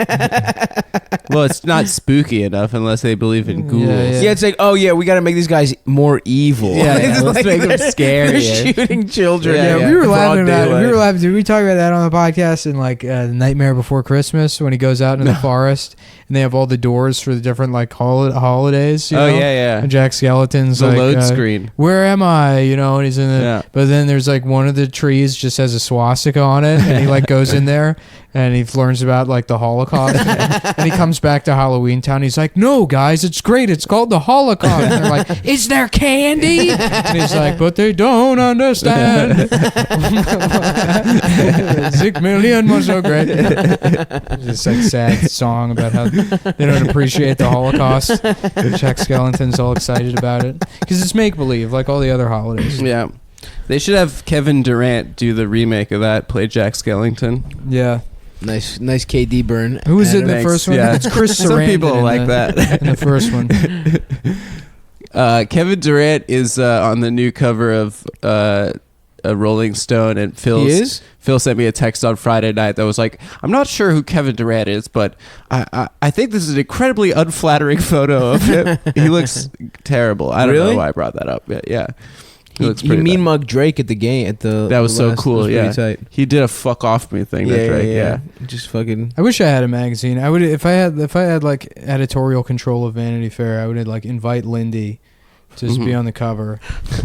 Well, it's not spooky enough unless they believe in ghouls. Yeah. Yeah, it's like, oh yeah, we got to make these guys more evil. Yeah, It's let's make them they're scarier. shooting children. Yeah, Yeah, we were Broad laughing about it. daylight. We were laughing. Did we talk about that on the podcast in like Nightmare Before Christmas when he goes out in the forest and they have all the doors for the different like holidays? Oh, yeah. And Jack Skellington's The like, load screen. Where am I? And he's in the. Yeah. But then there's like one of the trees just has a swastika on it, and he like goes in there and he learns about like the Holocaust, and he comes back to Halloween Town. He's like, "No, guys, it's great. It's called the Holocaust." And they're like, "Is there candy?" And he's like, "But they don't understand." Zig Million was so great. Just like sad song about how they don't appreciate the Holocaust. Jack Skellington's all excited about it because it's make believe, like all the other holidays. Yeah. They should have Kevin Durant do the remake of that, play Jack Skellington. Yeah. Nice KD burn. Who was it in the Thanks. first one? Yeah. It's Chris Sarandon. Some people in like the, that. in the first one. Kevin Durant is on the new cover of a Rolling Stone, and Phil sent me a text on Friday night that was like, I'm not sure who Kevin Durant is, but I think this is an incredibly unflattering photo of him. He looks terrible. I don't know why I brought that up. Yeah. He mean mug Drake at the game that was so cool. Yeah, tight. He did a fuck off me thing. Yeah, Drake. Yeah. Just fucking. I wish I had a magazine. I would if I had like editorial control of Vanity Fair. I would like invite Lindy to just be on the cover,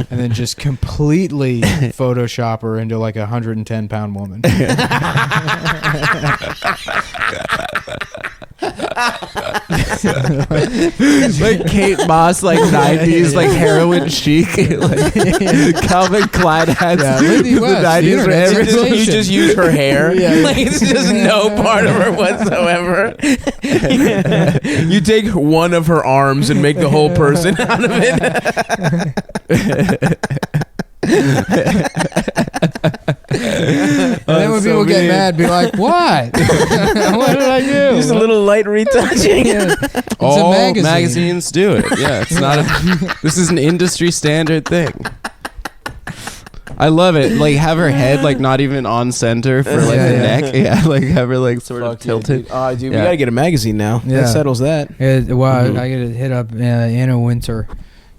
and then just completely Photoshop her into like 110-pound woman. Like Kate Moss, like 90s, like heroin chic, like Calvin Klein hats. Yeah, Lindy West, the 90s, where you just use her hair. Like it's just no part of her whatsoever. You take one of her arms and make the whole person out of it. And then when people get mad, be like, "What? What did I do?" Just a little light retouching. It's a magazine. Magazines do it. Yeah, it's not. This is an industry standard thing. I love it. Like have her head like not even on center for like the neck. Yeah, like have her like sort of tilted. Dude, we gotta get a magazine now. Yeah. That settles that. I gotta hit up Anna Winter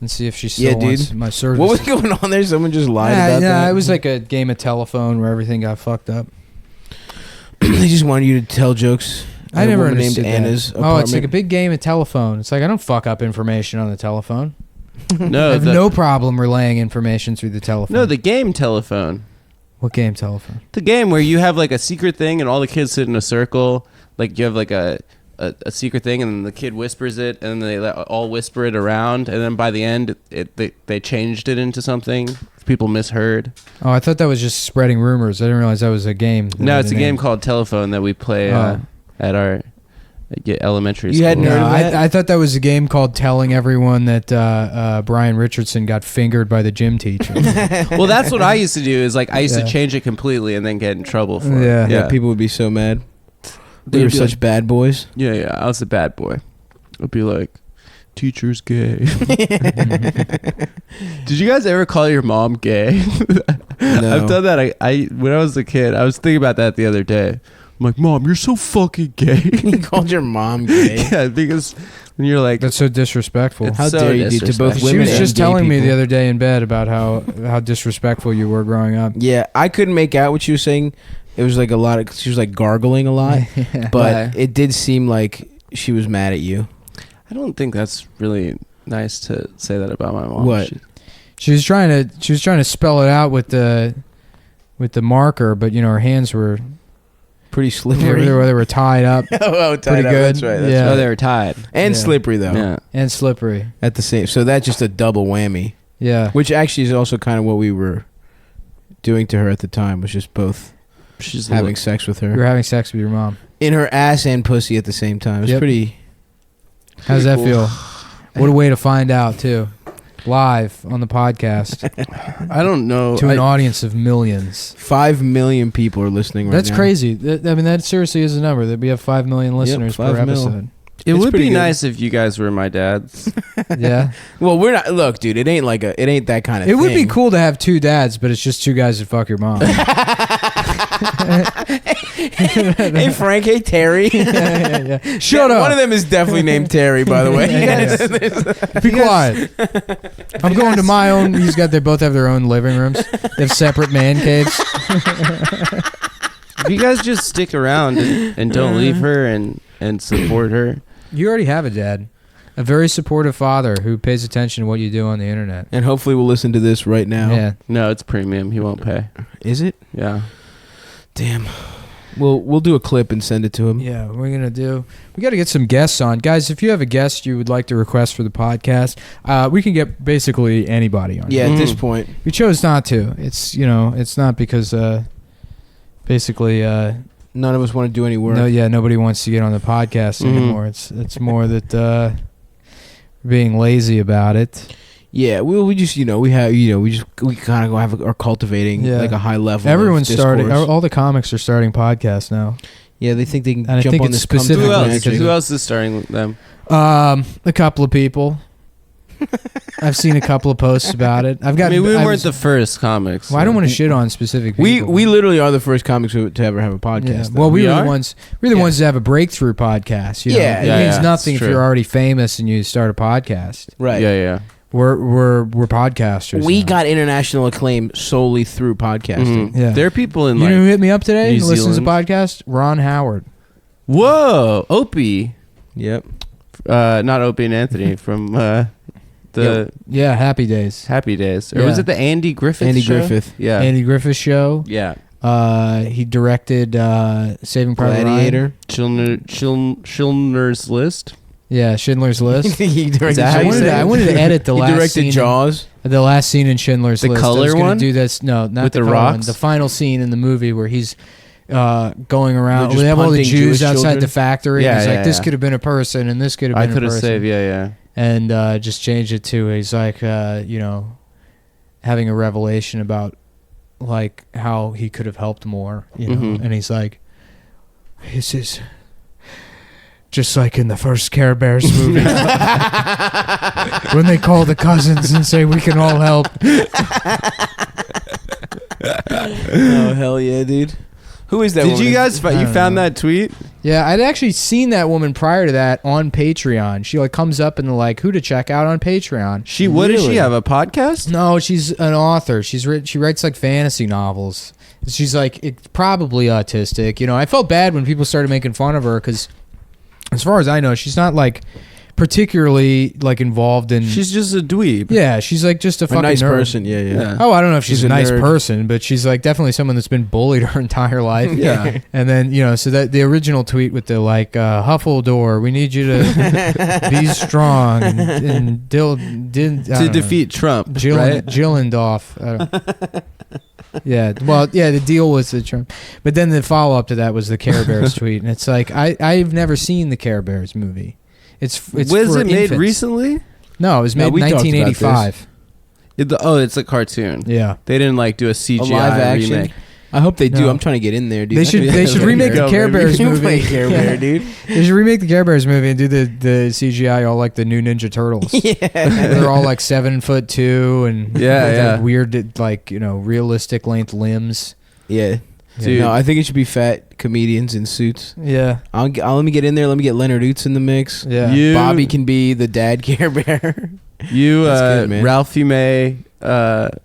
and see if she still wants my service. What was going on there? Someone just lied about that? Yeah, it was like a game of telephone where everything got fucked up. They just wanted you to tell jokes. I never understood Anna's that. Oh, it's like a big game of telephone. It's like I don't fuck up information on the telephone. No, I have no problem relaying information through the telephone. No, the game telephone. What game telephone? The game where you have like a secret thing and all the kids sit in a circle. Like you have like a secret thing and then the kid whispers it and they all whisper it around and then by the end they changed it into something people misheard. Oh, I thought that was just spreading rumors. I didn't realize that was a game. No, it's a game called Telephone that we play at our elementary school. You hadn't heard of that? I thought that was a game called telling everyone that Brian Richardson got fingered by the gym teacher. Well, that's what I used to do is like I used to change it completely and then get in trouble for it. Yeah, people would be so mad. They were such bad boys. Yeah, I was a bad boy. I'd be like, teacher's gay. Did you guys ever call your mom gay? No. I've done that. I when I was a kid, I was thinking about that the other day. I'm like, Mom, you're so fucking gay. You called your mom gay? Yeah, because when you're like... That's so disrespectful. How dare you to both women. She was just telling me the other day in bed about how disrespectful you were growing up. Yeah, I couldn't make out what she was saying. It was like a lot of... She was like gargling a lot. But it did seem like she was mad at you. I don't think that's really nice to say that about my mom. What? She was trying to spell it out with the marker, but her hands were... pretty slippery. They were tied up. Tied pretty up. good. That's right. Yeah. Oh, they were tied. And slippery, though. Yeah. And slippery. At the same... So that's just a double whammy. Yeah. Which actually is also kind of what we were doing to her at the time, was just both having sex with her. You were having sex with your mom. In her ass and pussy at the same time. It was pretty... How does that feel? What a way to find out, too. Live on the podcast. I don't know. To an audience of millions. 5 million people are listening right now. That's crazy. I mean, that seriously is a number. That we have 5 million listeners per episode. It would be nice if you guys were my dads. Yeah. Well, we're not... Look, dude, it ain't that kind of thing. It would be cool to have 2 dads, but it's just 2 guys that fuck your mom. Hey, Frank. Hey, Terry. Yeah. Shut up. One of them is definitely named Terry, by the way. Be quiet. I'm going to my own... They both have their own living rooms. They have separate man caves. If you guys just stick around and don't leave her and support her... You already have a dad. A very supportive father who pays attention to what you do on the internet. And hopefully will listen to this right now. Yeah. No, it's premium. He won't pay. Is it? Yeah. Damn. We'll do a clip and send it to him. Yeah, we got to get some guests on. Guys, if you have a guest you would like to request for the podcast, we can get basically anybody on. Yeah, at this point. We chose not to. It's, it's not because basically none of us want to do any work. Nobody wants to get on the podcast anymore. It's more that we're being lazy about it. Yeah, we just we kind of are cultivating like a high level. Everyone's starting. All the comics are starting podcasts now. Yeah, they think they can jump on this specific. Who else is starting them? A couple of people. I've seen a couple of posts about it. I mean, we weren't the first comics. Well, I don't want to shit on specific people. We literally are the first comics to ever have a podcast. Yeah. Well, we were the ones. We're the ones that have a breakthrough podcast. You know? Yeah, it means nothing if you're already famous and you start a podcast. Right. Yeah. We're podcasters. We now. got international acclaim solely through podcasting. Yeah. There are people in You know who hit me up today New and listens to Zealand. podcast? Ron Howard. Whoa, Opie. Yep. Not Opie and Anthony from Yeah, Happy Days. Happy Days. Or Yeah. was it the Andy Griffith Andy show? Griffith. Yeah. Andy Griffith Show. Yeah. He directed Saving Private Gladiator. Ryan. Schindler's List. Yeah, Schindler's List. He directed that how you say it? I wanted to edit the He last directed scene. Jaws. The last scene in Schindler's The List. color I was gonna one? do this. No, not With the the color one. rocks? The final scene in the movie where he's going around. They're just They have all the punting Jews Jewish outside children? the factory. Yeah, and he's yeah, like, this yeah. could have been a person, and this could have been I a person. could have saved. Yeah. And just changed it to he's like, having a revelation about like how he could have helped more, Mhm. And he's like, this is just like in the first Care Bears movie when they call the cousins and say we can all help. Oh hell yeah, dude! Who is that? Did you woman? guys? You found that tweet? Yeah, I'd actually seen that woman prior to that on Patreon. She like comes up in the like who to check out on Patreon. What does she Really? have? A podcast? No, she's an author. She writes like fantasy novels. She's like it's probably autistic. I felt bad when people started making fun of her because, as far as I know, she's not like particularly like involved in. She's just a dweeb. Yeah, she's like just a fucking nice nerd. person. Yeah. Oh, I don't know if she's She's a a nice nerd. person, but she's like definitely someone that's been bullied her entire life. Yeah. And then, so that the original tweet with the like, Huffledore, we need you to be strong and To defeat Trump, right? Gillendorf. Yeah. Well, yeah, the deal was the Trump. But then the follow up to that was the Care Bears tweet. And it's like, I've never seen the Care Bears movie. It's Was for it made infants. recently? No, it was No, made in we talked about 1985. It's a cartoon. Yeah. They didn't like do a CGI live action? remake. I hope they do. No. I'm trying to get in there, dude. They should remake the Care Bears You movie. play Care Bear, dude. They should remake the Care Bears movie and do the CGI all like the new Ninja Turtles. Yeah. They're all like 7'2" and Yeah, with, yeah. like, weird like realistic length limbs. Yeah. Dude. No, I think it should be fat comedians in suits. Yeah, I'll let me get in there. Let me get Leonard Oots in the mix. yeah. Bobby can be the dad Care Bear. You, That's good, man. Ralphie May,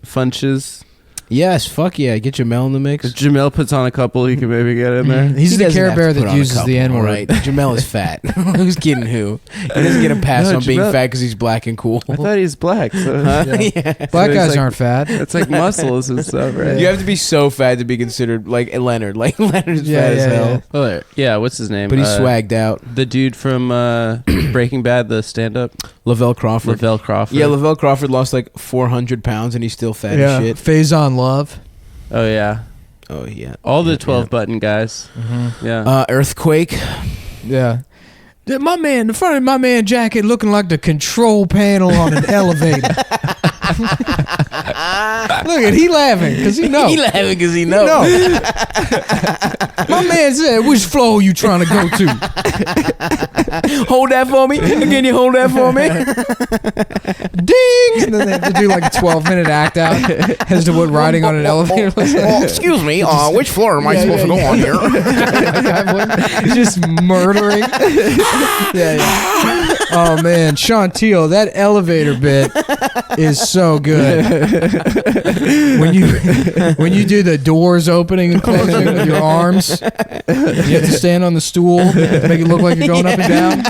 Funches. Yes, fuck yeah. Get Jamel in the mix. If Jamel puts on a couple, he can maybe get in there. He's He the doesn't Care have Bear to put that on a uses couple, the N word. right? Jamel is fat. Who's kidding who? He doesn't get a pass No, on being Jamel- fat because he's black and cool. I thought he's black. So Yeah. Black So guys he's like- aren't fat. it's like muscles and stuff, right? You have to be so fat to be considered like Leonard. Like Leonard's fat as hell. Oh, yeah, what's his name? But he's swagged out. The dude from Breaking Bad, the stand-up, Lavelle Crawford. Lavelle Crawford. Yeah, Lavelle Crawford lost like 400 pounds and he's still fat as shit. Faison Love. Oh yeah, Oh yeah. all the Yeah, 12-button guys. Yeah. Earthquake. Yeah. My man, the front of my man jacket looking like the control panel on an elevator. Look at he laughing because he know. He laughing because he knows. No. My man said, "Which floor you trying to go to?" Hold that for me. Can you hold that for me? Ding! And then they have to do like a 12-minute act out as to what riding on an elevator looks like. Excuse me. Which floor am I Yeah, supposed to go yeah, on here? He's just murdering. Yeah. Oh man, Chantil, that elevator bit is so good. When you do the doors opening and closing with your arms, you have to stand on the stool to make it look like you're going up and down.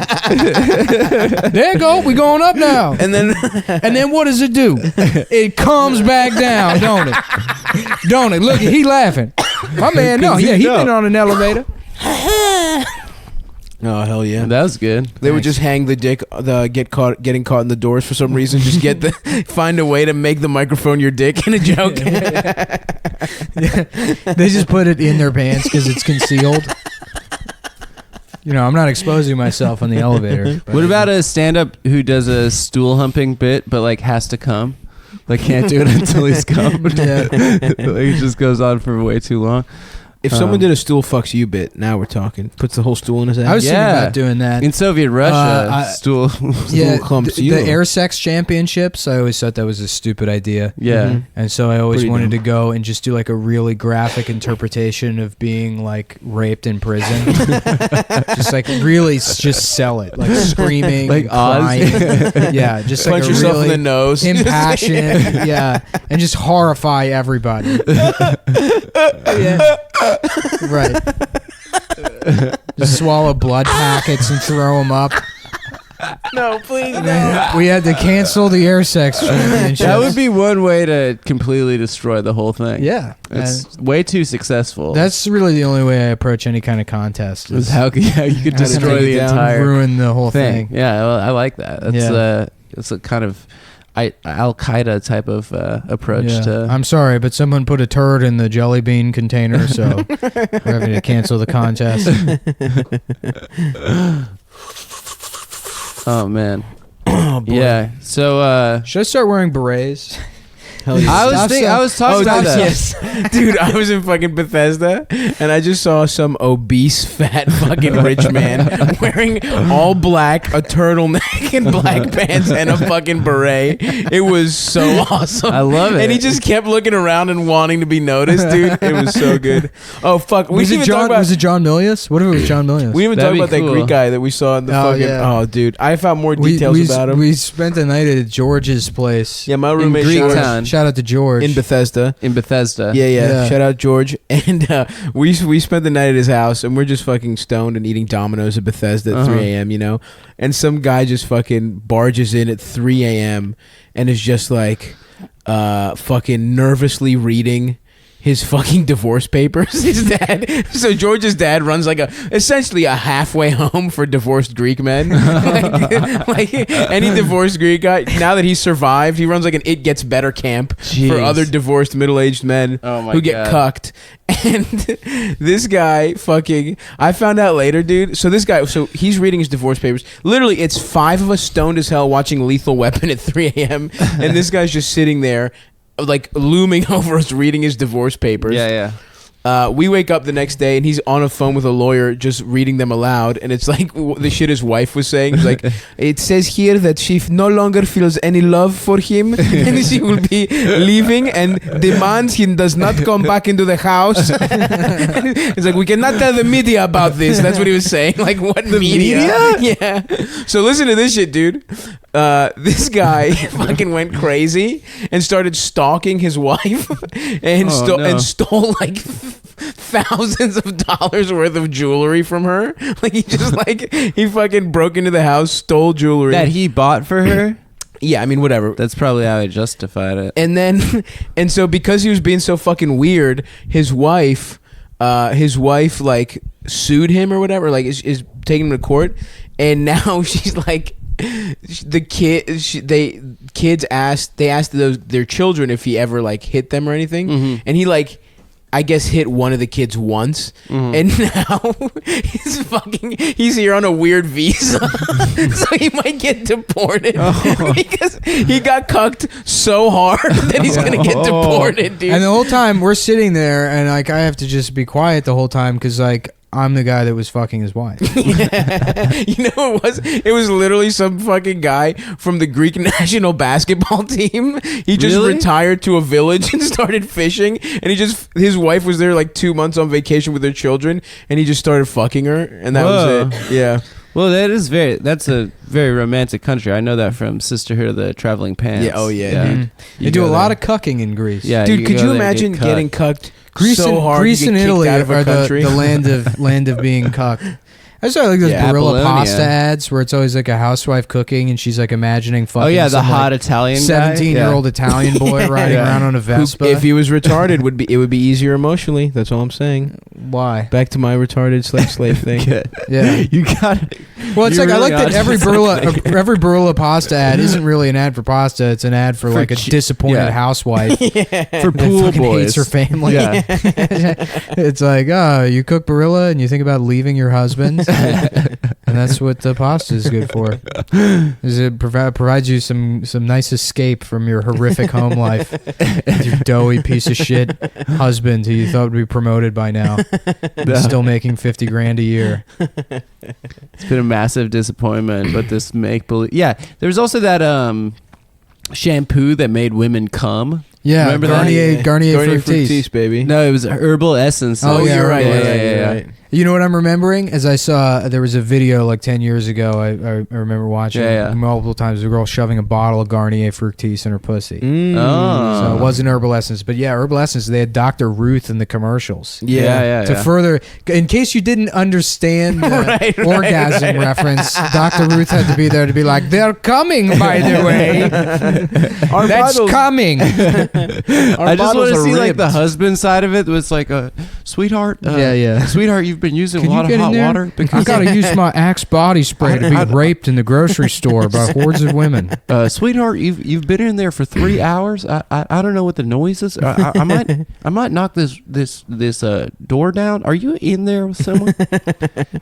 There you go, we going up now. And then And then what does it do? It comes back down, don't it? Don't it? Look, he laughing. My man, no, yeah, he been on an elevator. oh hell yeah. That was good. They would just hang the dick, getting caught in the doors for some reason. Just find a way to make the microphone your dick in a joke. They just put it in their pants because it's concealed. I'm not exposing myself on the elevator. What about a stand-up who does a stool humping bit, but like has to come? Like can't do it until he's come. Yeah. Like it just goes on for way too long. If someone did a stool fucks you bit, now we're talking. Puts the whole stool in his ass. I was thinking about doing that. In Soviet Russia, stool clumps you. The air sex championships, I always thought that was a stupid idea. Yeah. And so I always Pretty wanted dumb. to go and just do like a really graphic interpretation of being like raped in prison. Just like really just sell it. Like screaming, Like and crying. Yeah, just like Punch a yourself really in the nose. impassioned. Yeah. And just horrify everybody. Yeah. Right. Just swallow blood packets and throw them up. No, please, no. We had to cancel the air sex championship. That would be one way to completely destroy the whole thing. Yeah. It's way too successful. That's really the only way I approach any kind of contest. Is how you could how to destroy take the it down, entire ruin the whole thing. Yeah, well, I like that. That's it's a kind of Al Qaeda type of approach Yeah. to. I'm sorry, but someone put a turd in the jelly bean container, so we're having to cancel the contest. Oh man. Oh, boy. Yeah. So Should I start wearing berets? Hell yeah. I was talking about that. Yes. Dude, I was in fucking Bethesda and I just saw some obese fat fucking rich man wearing all black, a turtleneck and black pants and a fucking beret. It was so awesome. I love it. And he just kept looking around and wanting to be noticed, dude. It was so good. Oh fuck. Was it John Milius? What if it was John Milius? We didn't even That'd talk be about that cool. Greek guy that we saw in the Oh, fucking. yeah. Oh, dude. I found more details about him. We spent the night at George's place. Yeah, my roommate Greek George, town. Shout out to George. in Bethesda. In Bethesda. Yeah. Shout out George. And we spent the night at his house, and we're just fucking stoned and eating Domino's at Bethesda at 3 a.m., you know? And some guy just fucking barges in at 3 a.m. and is just like fucking nervously reading his fucking divorce papers. His dad. So George's dad runs like essentially a halfway home for divorced Greek men. like any divorced Greek guy. Now that he's survived, he runs like an It Gets Better camp Jeez. for other divorced middle-aged men who get cucked. And this guy fucking, I found out later, dude. So this guy, so he's reading his divorce papers. Literally, it's 5 of us stoned as hell watching Lethal Weapon at 3 a.m. And this guy's just sitting there, like looming over us, reading his divorce papers. Yeah. We wake up the next day and he's on a phone with a lawyer just reading them aloud, and it's like the shit his wife was saying. It's like, it says here that she no longer feels any love for him and she will be leaving and demands he does not come back into the house. It's like, we cannot tell the media about this. That's what he was saying. Like, what media? Yeah. So listen to this shit, dude. This guy fucking went crazy and started stalking his wife and stole like thousands of dollars worth of jewelry from her. Like he fucking broke into the house, stole jewelry That he bought for her? Yeah, I mean, whatever. That's probably how he justified it. And so because he was being so fucking weird, his wife like sued him or whatever, like is taking him to court, and now she's like, kids asked their children if he ever like hit them or anything, and he like, I guess, hit one of the kids once, and now he's here on a weird visa, so he might get deported because he got cucked so hard that he's gonna get deported, dude. And the whole time we're sitting there, and like I have to just be quiet the whole time because like I'm the guy that was fucking his wife. Yeah. You know what it was? It was literally some fucking guy from the Greek national basketball team. He just retired to a village and started fishing, and his wife was there like 2 months on vacation with their children, and he just started fucking her, and that was it. Yeah. Well, that's a very romantic country. I know that from Sisterhood of the Traveling Pants. Yeah, oh yeah, dude. They do a lot of cucking in Greece. Yeah, dude, could you imagine getting cucked Greece so hard Greece you and get kicked Italy out of a are country? the land of being cucked. I saw like those Barilla Apollonia. pasta ads where it's always like a housewife cooking and she's like imagining fucking. Oh yeah, the some, hot like, Italian guy. 17-year-old Italian boy riding around on a Vespa. If he was retarded, it would be easier emotionally. That's all I'm saying. Why? Back to my retarded slave thing. Yeah, you got. Well, it's You're like I really like that every Barilla pasta ad isn't really an ad for pasta. It's an ad for like a disappointed housewife for that pool fucking boys. hates her family. Yeah. It's like, oh, you cook Barilla and you think about leaving your husband. And that's what the pasta is good for. Is it provides you some nice escape from your horrific home life with your doughy piece of shit husband who you thought would be promoted by now. And still making $50,000 a year. It's been a massive disappointment, but this make believe. Yeah, there was also that shampoo that made women cum. Yeah, remember Garnier, that? Garnier Fructis, Fructis, baby. No, it was herbal essence. Oh, yeah, you're right. yeah. Right. You know what I'm remembering? As I saw, there was a video like 10 years ago. I remember watching multiple times. A girl shoving a bottle of Garnier Fructis in her pussy. Oh. So it wasn't herbal essence, but yeah, herbal essence. They had Dr. Ruth in the commercials. Yeah. To further, in case you didn't understand the orgasm reference, Dr. Ruth had to be there to be like, "They're coming, by the way. That's coming." I just want to see like the husband side of it. Was like a sweetheart. Sweetheart, you've been using a lot of hot water. I gotta use my Axe body spray to be raped in the grocery store by hordes of women. Sweetheart, you've been in there for 3 hours. I don't know what the noise is. I might knock this door down. Are you in there with someone?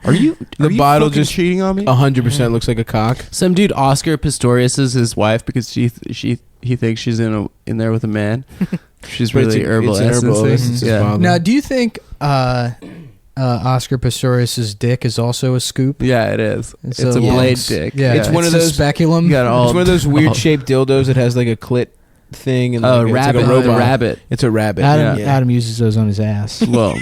Are you bottle just cheating on me? 100% looks like a cock. Some dude, Oscar Pistorius, is his wife because he thinks she's in there with a man. She's really herbal essence. Yeah. Now, do you think Oscar Pistorius's dick is also a scoop? Yeah, it is. It's a long blade dick. Yeah, it's one of those speculum. It's one of those weird shaped dildos that has like a clit thing and like, rabbit. It's like a robot. Rabbit. It's a rabbit. Adam uses those on his ass. Well,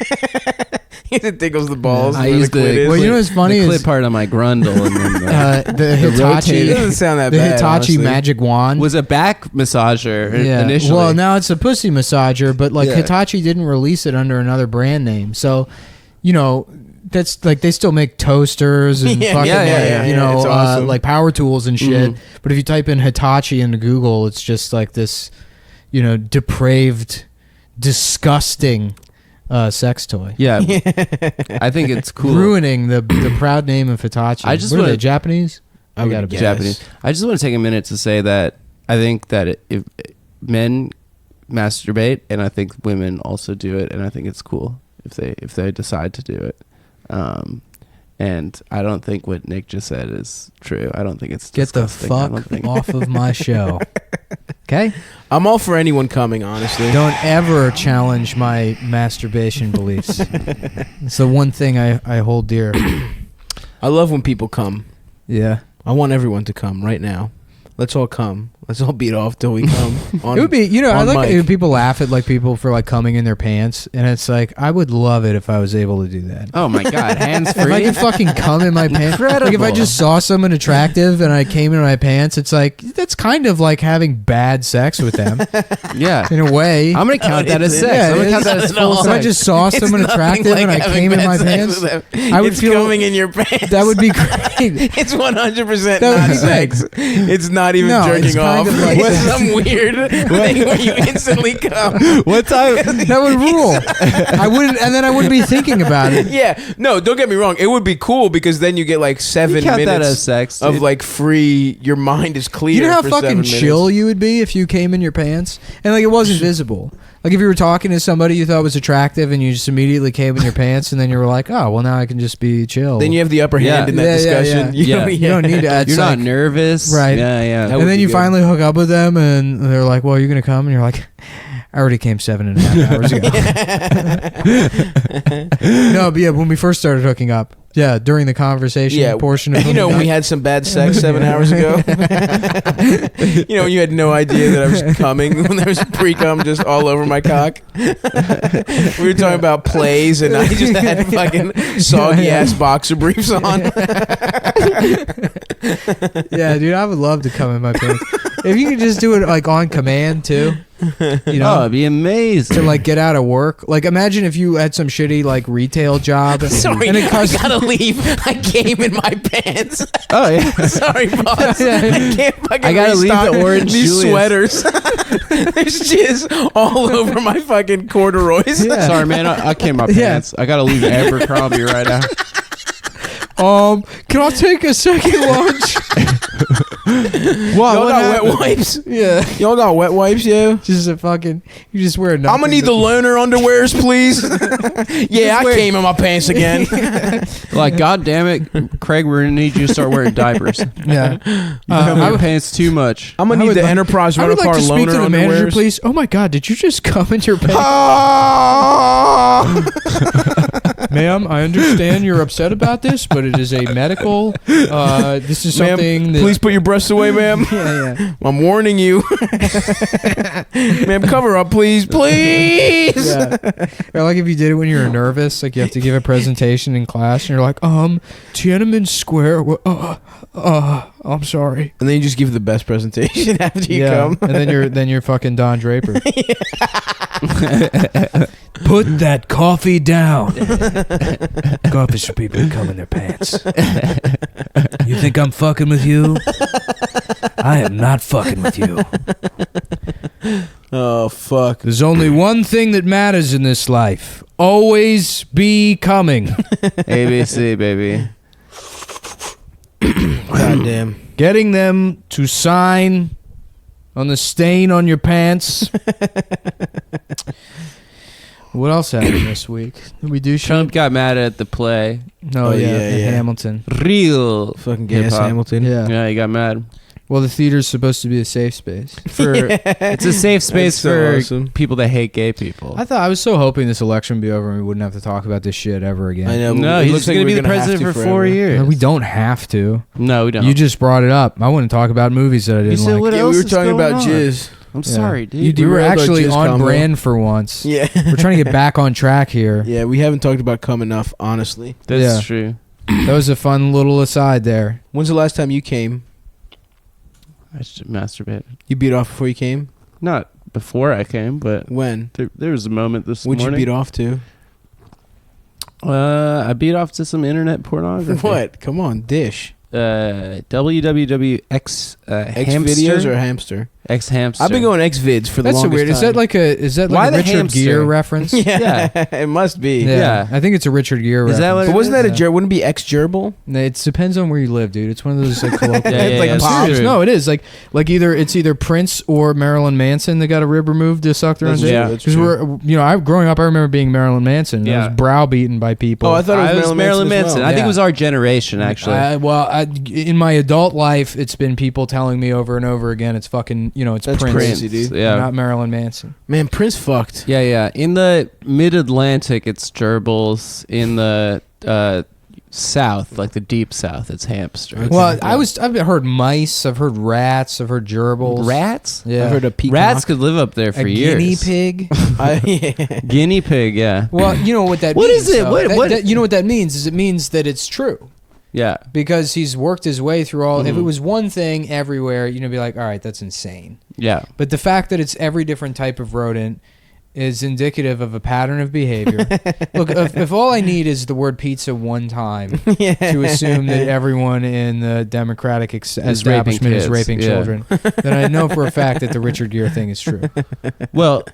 it tickles the balls. I use well, you know what's funny the is clit part on my grundle and then the Hitachi. It doesn't sound that the bad. Hitachi honestly. magic wand was a back massager initially. Well, now it's a pussy massager, but like Yeah. Hitachi didn't release it under another brand name, so you know. That's like they still make toasters and fucking you know it's awesome. like power tools and shit. But if you type in Hitachi into Google, it's just like this, you know, depraved, disgusting sex toy. Yeah, I think it's cool. Ruining the proud name of Hitachi. I just what are wanna- they, Japanese? I gotta would be guess. Japanese. I just want to take a minute to say that I think that if men masturbate, and I think women also do it, and I think it's cool if they decide to do it. And I don't think what Nick just said is true. I don't think it's Get the disgusting. fuck off of my show. Okay? I'm all for anyone coming, honestly. Don't ever challenge my masturbation beliefs. It's the one thing I hold dear. I love when people come. Yeah. I want everyone to come right now. Let's all come. Let's all beat off till we come. It would be, you know, I on like mic. it, people laugh at like people for like coming in their pants, and it's like I would love it if I was able to do that. Oh my god, hands If I free. could fucking come in my pants, Incredible. like if I just saw someone attractive and I came in my pants, it's like that's kind of like having bad sex with them Yeah, in a way. I'm gonna count that as sex. Yeah, I'm gonna it count is. that as Not full at all. If I sex. just saw It's someone nothing attractive like and I having came in bad my sex pants, with them. I would it's feel coming in your pants. that would be great. It's 100% That would not be sex. It's not even No, it's jerking kind off. of like It's that. some weird thing where you instantly come. What time? That would rule. I wouldn't, and then I wouldn't be thinking about it. Yeah, no, don't get me wrong. It would be cool because then you get like 7 You count that minutes as sex, of dude. like free. Your mind is clear. You know how for fucking 7 minutes. chill you would be if you came in your pants and like it wasn't visible. Like if you were talking to somebody you thought was attractive and you just immediately came in your pants and then you were like, oh well, now I can just be chill. Then you have the upper hand in that discussion. Yeah. You don't need to. It's You're not like- nervous, Right. Yeah. That And would then be you good. finally hook up with them and they're like, well, you're gonna come, and you're like, I already came 7.5 hours ago. No, but yeah, when we first started hooking up, yeah, during the conversation portion of you know, hooking when we up. had some bad sex 7 hours ago. You know, when you had no idea that I was coming when there was pre-cum just all over my cock. We were talking about plays, and I just had fucking soggy ass boxer briefs on. Yeah, dude, I would love to come in my pants. If you could just do it like on command too, you know, Oh, it'd be amazing. to like get out of work. Like imagine if you had some shitty like retail job. Sorry, and it cost, I gotta leave. I came in my pants. Oh yeah. Sorry, boss. Yeah. I can't fucking I gotta leave restock the orange these Julius. sweaters. There's jizz all over my fucking corduroys. Yeah. Sorry, man. I came my Yeah. pants. I gotta leave Abercrombie right now. can I take a second lunch? Y'all got wet wipes? Yeah. Y'all got wet wipes, yo? Just a fucking. You just wear nothing. I'm gonna need the loner underwears, please. Yeah, I came in my pants again. Like, God damn it, Craig, we're gonna need you to start wearing diapers. Yeah. You have your pants too much. I'm gonna need the Enterprise I rental would like car to speak loner to the manager, underwears. please. Oh my God! Did you just come in your pants? Ma'am, I understand you're upset about this, but it is a medical. This is something that. Please put your breasts away, ma'am. Yeah. I'm warning you. Ma'am, cover up, please. Please. Yeah. Or like if you did it when you were nervous, like you have to give a presentation in class, and you're like, Tiananmen Square. I'm sorry. And then you just give the best presentation after you come. And then you're fucking Don Draper. Put that coffee down. Coffee's for people who come in their pants. You think I'm fucking with you? I am not fucking with you. Oh, fuck. There's only one thing that matters in this life. Always be coming. ABC, baby. Goddamn. Getting them to sign on the stain on your pants. What else happened this week? Did we do Trump got mad at the play. Oh, yeah, yeah. Hamilton. Real Fucking gas hip-hop. Hamilton. Yeah. Yeah, he got mad. Well, the theater's supposed to be a safe space. It's a safe space That's so for awesome. people that hate gay people. I was so hoping this election would be over and we wouldn't have to talk about this shit ever again. I know. No, it he's looks going to we're be the gonna have president to for forever. 4 years. No, we don't have to. No, we don't. You just brought it up. I wouldn't talk about movies that I didn't said like. what Yeah, else we were is talking going about on? jizz. I'm sorry, dude. You We were derailed our actually jizz on combo. brand for once. Yeah. We're trying to get back on track here. Yeah, we haven't talked about cum enough, honestly. That's Yeah. true. That was a fun little aside there. When's the last time you came? I should masturbate. You beat off before you came? Not before I came, but When? there was a moment this What'd morning. you beat off to? I beat off to some internet pornography. What? Come on, dish. www.x X hamster videos or hamster? X hamster. I've been going X vids for the That's so longest weird. time. Is that Why like a the Richard hamster? Gere reference? Yeah, it must be. Yeah. I think it's a Richard Gere Is that reference. what But wasn't that a Yeah. wouldn't it be X gerbil? It depends on where you live, dude. It's one of those like colloquial. Yeah, It's like yeah, a it's pop. true. No, it is like either Prince or Marilyn Manson that got a rib removed to suck their own That's dick. true, Yeah. that's Because true. growing up, I remember being Marilyn Manson. And I Yeah. was browbeaten by people. Oh, I thought it was Marilyn Manson. Manson. As well. I think Yeah. it was our generation, actually. In my adult life, it's been people telling me over and over again, it's fucking, it's That's Prince, crazy, dude. Yeah. not Marilyn Manson. Man, Prince fucked. Yeah. In the mid-Atlantic, it's gerbils. In the south, like the deep south, it's hamster. Okay. Well, I've heard mice, I've heard rats, I've heard gerbils. Rats? Yeah. I've heard of peacock. Rats could live up there for a years. guinea pig. Yeah. Guinea pig, yeah. Well, you know what that What means. is it? though. What- You know what that means is it means that it's true. Yeah. Because he's worked his way through all. If it was one thing everywhere, be like, all right, that's insane. Yeah. But the fact that it's every different type of rodent is indicative of a pattern of behavior. Look, if all I need is the word pizza one time to assume that everyone in the Democratic establishment is raping kids, yeah. children, then I know for a fact that the Richard Gere thing is true. Well,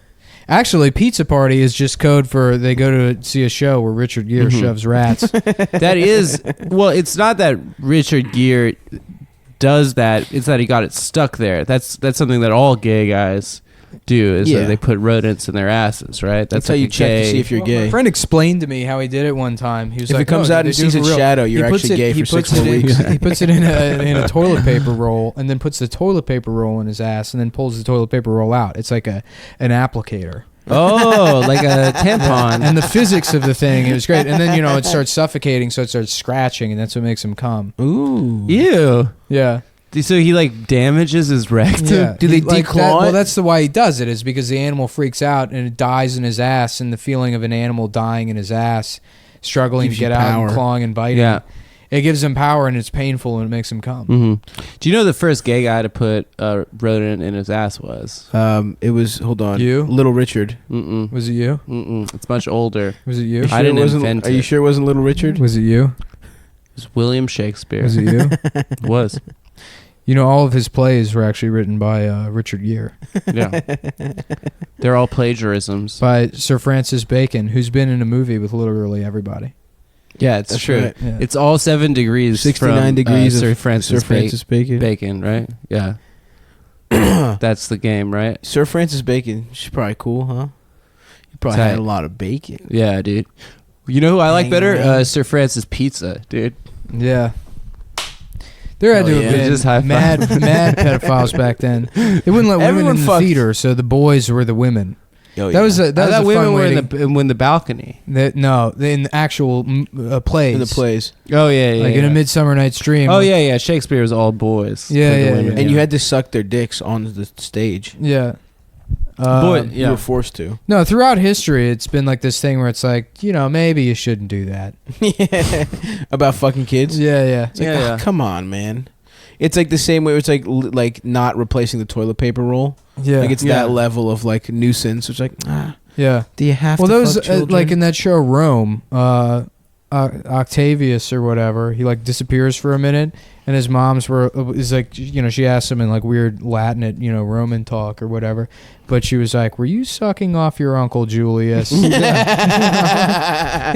Actually, pizza party is just code for they go to see a show where Richard Gere shoves rats. that is... Well, it's not that Richard Gere does that. It's that he got it stuck there. That's something that all gay guys do, is Yeah. that they put rodents in their asses, right? That's how like you a check to gay- see if you're My gay. friend explained to me how he did it one time. He was If like, it comes "No, out they and do it sees for its real." shadow, you're He puts actually gay he for 6 puts it more in- weeks. He puts it in a toilet paper roll and then puts the toilet paper roll in his ass and then pulls the toilet paper roll out. It's like an applicator. Oh, like a tampon. And the physics of the thing, it was great. And then, it starts suffocating, so it starts scratching, and that's what makes him come. Ooh. Ew. Yeah. So he like damages his rectum? Yeah. Do they Like declaw that- it? Well, that's the why he does it, is because the animal freaks out and it dies in his ass, and the feeling of an animal dying in his ass, struggling Gives to you get out power. and clawing and biting. Yeah. It gives him power, and it's painful, and it makes him come. Mm-hmm. Do you know the first gay guy to put a rodent in his ass was? It was, hold on. You? Little Richard. Mm-mm. Was it you? Mm-mm. It's much older. Was it you? You sure I didn't it wasn't, invent Are you it. sure it wasn't Little Richard? Was it you? It was William Shakespeare. Was it you? It was. All of his plays were actually written by Richard Gere, Yeah. They're all plagiarisms. by Sir Francis Bacon, who's been in a movie with literally everybody. Yeah, it's That's true. right. Yeah. It's all 7 degrees. 69 from, degrees Sir of Francis, Sir Francis Bacon. Bacon, right? Yeah. That's the game, right? Sir Francis Bacon. She's probably cool, huh? You probably Tight. had a lot of bacon. Yeah, dude. You know who I like Hang better? around. Sir Francis Pizza, dude. Yeah. There had Hell to have yeah. been Just high five. mad pedophiles back then. They wouldn't let women Everyone in the fucked. theater, so the boys were the women. Oh, That was a I that was thought a women fun were way in the balcony. no, in the actual plays. in the plays. Oh yeah, yeah. Like in A Midsummer Night's Dream. Oh yeah, yeah. Shakespeare was all boys. Yeah, for the yeah, women. yeah. And you had to suck their dicks on the stage. Yeah. Boy, You yeah. were forced to. No, throughout history, it's been like this thing where it's like, maybe you shouldn't do that. Yeah. About fucking kids. Yeah, yeah. It's like, Yeah, yeah. come on, man. It's like the same way. It's like not replacing the toilet paper roll. Yeah. Like it's Yeah. that level of like nuisance. It's like, yeah. do you have Well, to those fuck children? like in that show Rome, Octavius or whatever, he like disappears for a minute, and his mom's is like, she asked him in like weird Latin at Roman talk or whatever, but she was like, "Were you sucking off your uncle Julius?" And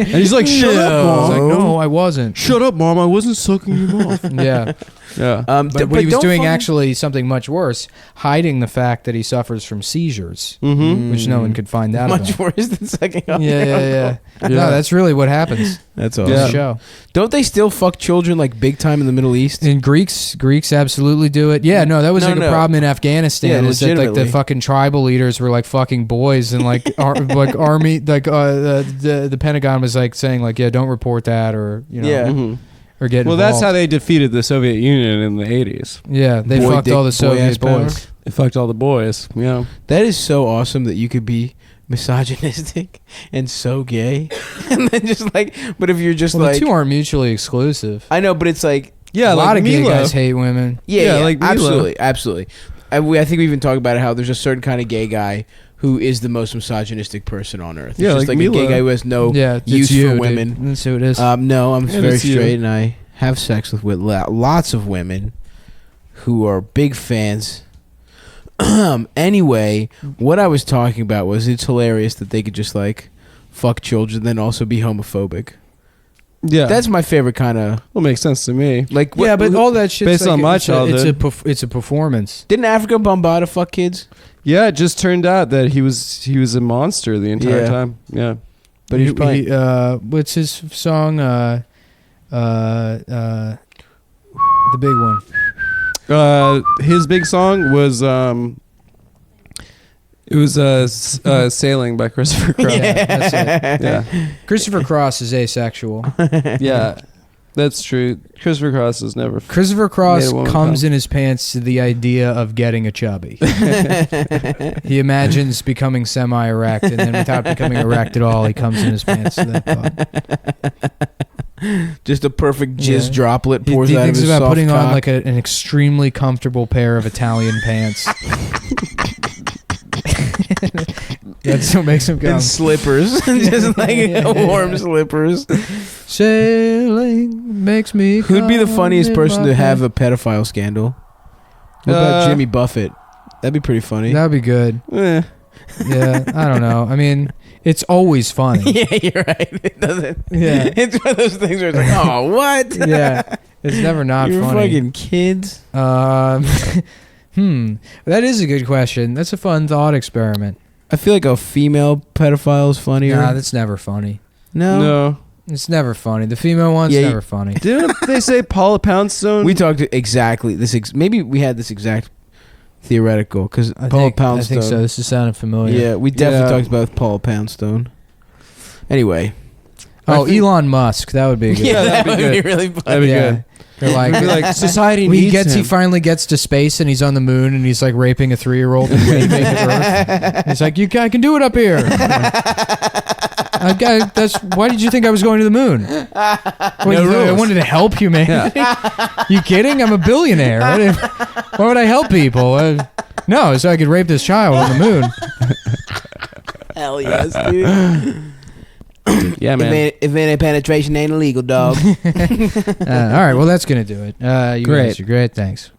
he's like, "Shut up, I was mom." like, "No, I wasn't." Shut up, mom. I wasn't sucking him off. Yeah. Yeah. But what he was doing actually something much worse, hiding the fact that he suffers from seizures, Mm-hmm. which no one could find out much about. worse than sucking off. Yeah, your yeah, uncle. yeah. No, that's really what happens. That's in awesome. the show. Don't they still fuck children like big time in the Middle East? And Greeks absolutely do it. Yeah, no, that was like a problem in Afghanistan. Yeah, is that like the legitimately. fucking tribal leaders were like fucking boys, and like like army, like the Pentagon was like saying like, yeah, don't report that, or Yeah. Mhm. or get Well, involved. that's how they defeated the Soviet Union in the 80s. Yeah, they Boy fucked dick- all the boy Soviet ass power. boys. They fucked all the boys. Yeah. That is so awesome that you could be misogynistic and so gay, and then just like, but if you're just Well, like, the two aren't mutually exclusive. I know, but it's like, Yeah, a lot of gay Milo. guys hate women. yeah, like Milo. absolutely. I think we even talk about how there's a certain kind of gay guy who is the most misogynistic person on earth. It's Yeah, just like like a gay Milo. guy who has no Yeah, it's use you, for dude. women. That's who it is. No, I'm Yeah, very it's you. straight, and I have sex with lots of women who are big fans. Anyway, what I was talking about was it's hilarious that they could just like fuck children, then also be homophobic. Yeah. That's my favorite kind of what makes sense to me. like. yeah, but all that shit based on my childhood. it's a performance. didn't Africa Bombada fuck kids? Yeah, it just turned out that he was a monster the entire Yeah. time. Yeah. But he's probably What's his song? The big one. His big song was it was Sailing by Christopher Cross. Yeah, that's it. Yeah. Christopher Cross is asexual. Yeah. That's true. Christopher Cross has never Christopher Cross Made a woman comes come. in his pants to the idea of getting a chubby. He imagines becoming semi-erect, and then without becoming erect at all, he comes in his pants to that thought. just a perfect Yeah. jizz droplet He pours out of thinks his about soft putting on cock. like an extremely comfortable pair of Italian pants. That's what makes him go. and slippers, just like warm slippers. Sailing makes me. Who'd be the come funniest in person my to have head. a pedophile scandal? What about Jimmy Buffett? That'd be pretty funny. That'd be good. Eh. Yeah, I don't know. I mean, it's always funny. Yeah, you're right. It doesn't. Yeah. It's one of those things where it's like, oh, what? Yeah, it's never not You're funny. fucking kids. That is a good question. That's a fun thought experiment. I feel like a female pedophile is funnier. Nah, that's never funny. No. It's never funny. The female one's Yeah, never funny. Didn't they say Paula Poundstone? We talked exactly this. Maybe we had this exact theoretical because I Paula think Poundstone. so. This is sounding familiar. Yeah, we definitely Yeah. talked about Paula Poundstone. Anyway. Oh, Elon Musk. That would be good. Yeah, that'd be good. really funny. That'd be Yeah. good. They're like, We'd be like, society he needs him. finally gets to space and he's on the moon and he's like raping a 3-year-old and waving at Earth. He's like, I can do it up here. Why did you think I was going to the moon? What, you think I wanted to help humanity. You kidding? I'm a billionaire. Why would I help people? No, so I could rape this child on the moon. Hell yes, dude. Yeah, man. If any penetration ain't illegal, dog. All right, well, that's going to do it. You Great. guys are great. Thanks.